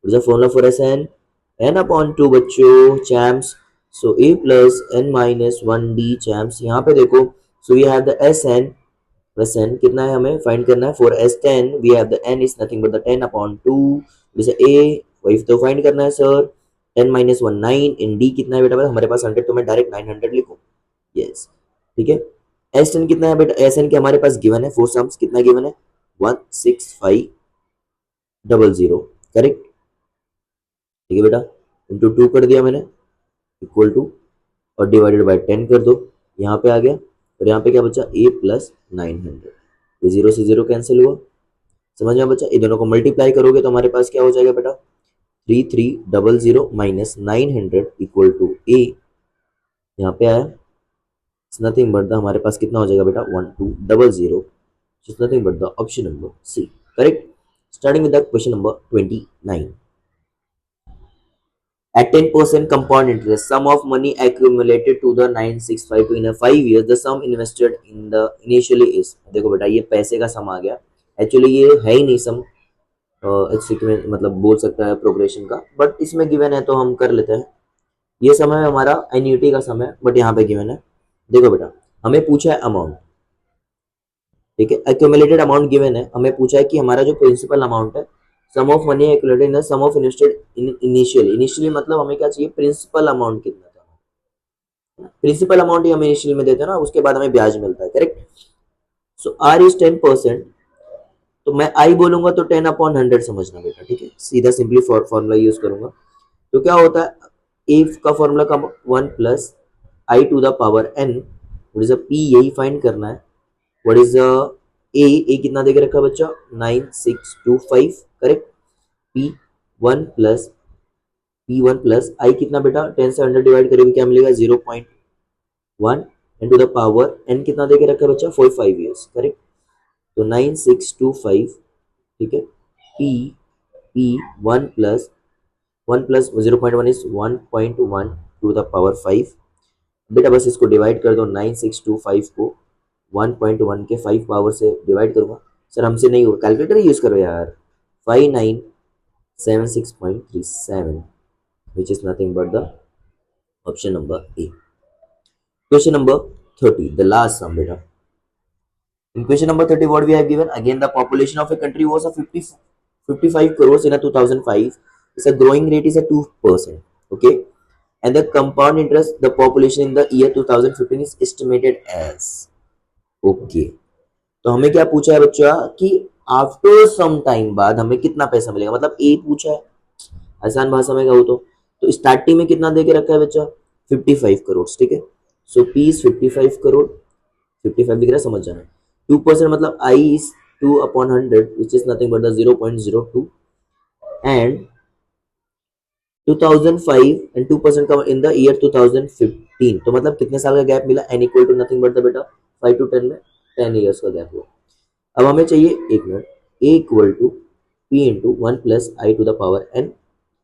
formula for s n n upon 2 बच्चों champs, so a plus n minus 1d champs, यहाँ पे देखो so we have the s n कितना है हमें फाइंड करना है, for s 10 we have the n is nothing but the 10 upon 2, जैसे a वही तो फाइंड करना है सर, 10 माइनस 1 9, इन d कितना है बेटा हमारे पास 100, तो मैं डायरेक्ट 900 लिखूँ, यस ठीक है। एस 10 कितना है बेटा, एस एन के हमारे पास गिवन है, फोर सम्स कितना गिवन है 16500, करेक्ट, ठीक है बेटा, इंटू 2 कर दिया मैंने इक्वल टू, और डिवाइडेड बाय 10 कर दो, यहाँ पे आ गया, और यहाँ पे क्या बचा a प्लस 900, ये 0 से 0 कैंसिल हुआ, समझ में बच्चा, ये दोनों को मल्टीप्लाई करोगे तो हमारे पास क्या हो जाएगा बेटा 3300 माइनस 900 इक्वल टू a, यहाँ पे आया नथिंग बट द हमारे पास कितना हो जाएगा बेटा 1200, nothing but the option number c, correct. Starting with the question number 29, at 10% compound interest, sum of money accumulated to the 9652 in a 5 years, the sum invested in the initially is, देखो बेटा ये पैसे का सम आ गया, actually ये है ही नहीं सम, मतलब बोल सकता है प्रोग्रेशन का, बट इसमें गिवन है तो हम कर लेते हैं, ये सम है हमारा एन्यूटी का सम है, बट यहाँ पे गिवन है, देखो बेटा हमें पूछा है अमाउंट, ठीक है, एक्यूमुलेटेड अमाउंट गिवन है, हमें पूछा है कि हमारा जो प्रिंसिपल अमाउंट है, sum of money accumulated in the sum of invested initially, initially मतलब हमें क्या चाहिए प्रिंसिपल अमाउंट कितना था, प्रिंसिपल अमाउंट ही हमें इनिशियली में देते हैं ना, उसके बाद हमें ब्याज मिलता है, करेक्ट। सो आर इज 10%, तो मैं आई बोलूंगा तो 10 अपॉन 100 समझना बेटा, ठीक है, सीधा सिंपली फॉर्मूला यूज करूंगा, तो क्या होता है ए का फॉर्मूला का 1 plus i to the power n, what is p, यही फाइंड करना है, व्हाट इज ए कितना देके रखा बच्चा 9625, करेक्ट, पी वन प्लस आई कितना बेटा 10 से 100 डिवाइड करेंगे क्या मिलेगा 0.1 इनटू द पावर एन कितना देके रखा है बच्चा 45 ईयर्स, करेक्ट, तो 9625, ठीक है, p p 1 plus 0.1 is 1.1 to the power 5, बेटा बस इसको डिवाइड कर दो, 9625 को 1.1 के 5 पावर से डिवाइड करूंगा, सर हमसे नहीं होगा, कैलकुलेटर यूज करो यार। 5976.37 which is nothing but the option number A. Question number 30, the last sum beta. In question number 30, what we have given? Again, the population of a country was a 55 crores in a 2005. It's a growing rate is a 2%. Okay. And the compound interest, the population in the year 2015 is estimated as. Okay. तो हमें क्या पूछा है बच्चा कि after some time बाद हमें कितना पैसा मिलेगा, मतलब ए पूछा है, आसान भाषा में कहूँ तो स्टार्टिंग में कितना दे के रखा है बच्चा 55 करोड़, ठीक है। सो पी इज 55 करोड़, 55 दिख रहा है, समझ जाना। 2% मतलब I is 2/100 which is nothing but the 0.02 and 2005 and 2% का in the year 2015, तो मतलब कितने साल का गैप मिला, n equal to nothing but the बेटा 5 to 10 में 10 years का गैप हुआ। अब हमें चाहिए एक minute, a equal to p into 1 plus I to the power n,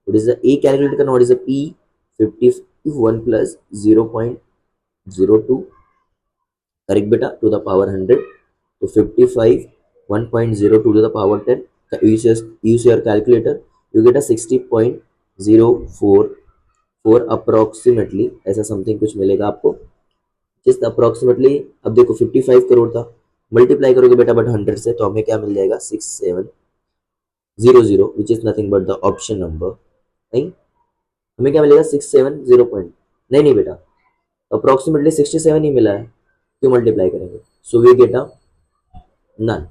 what is the a calculate करना, what is the p 51 plus 0.02 correct बेटा टू द पावर 100, तो 55 1.02 to the power 10, use your calculator, you get a 60.044 approximately, ऐसा something कुछ मिलेगा आपको, जिस approximately. अब देखो 55 करोड़ था, मल्टीप्लाई करोगे बेटा बट 100 से, तो हमें क्या मिल जाएगा 6700 विच is nothing but the option number, नहीं हमें क्या मिलेगा 670 पॉइंट, नहीं बेटा अप्रोक्सीमेटली 67 ही मिला है, क्यों मल्टीप्लाई करेंगे, so we get a none.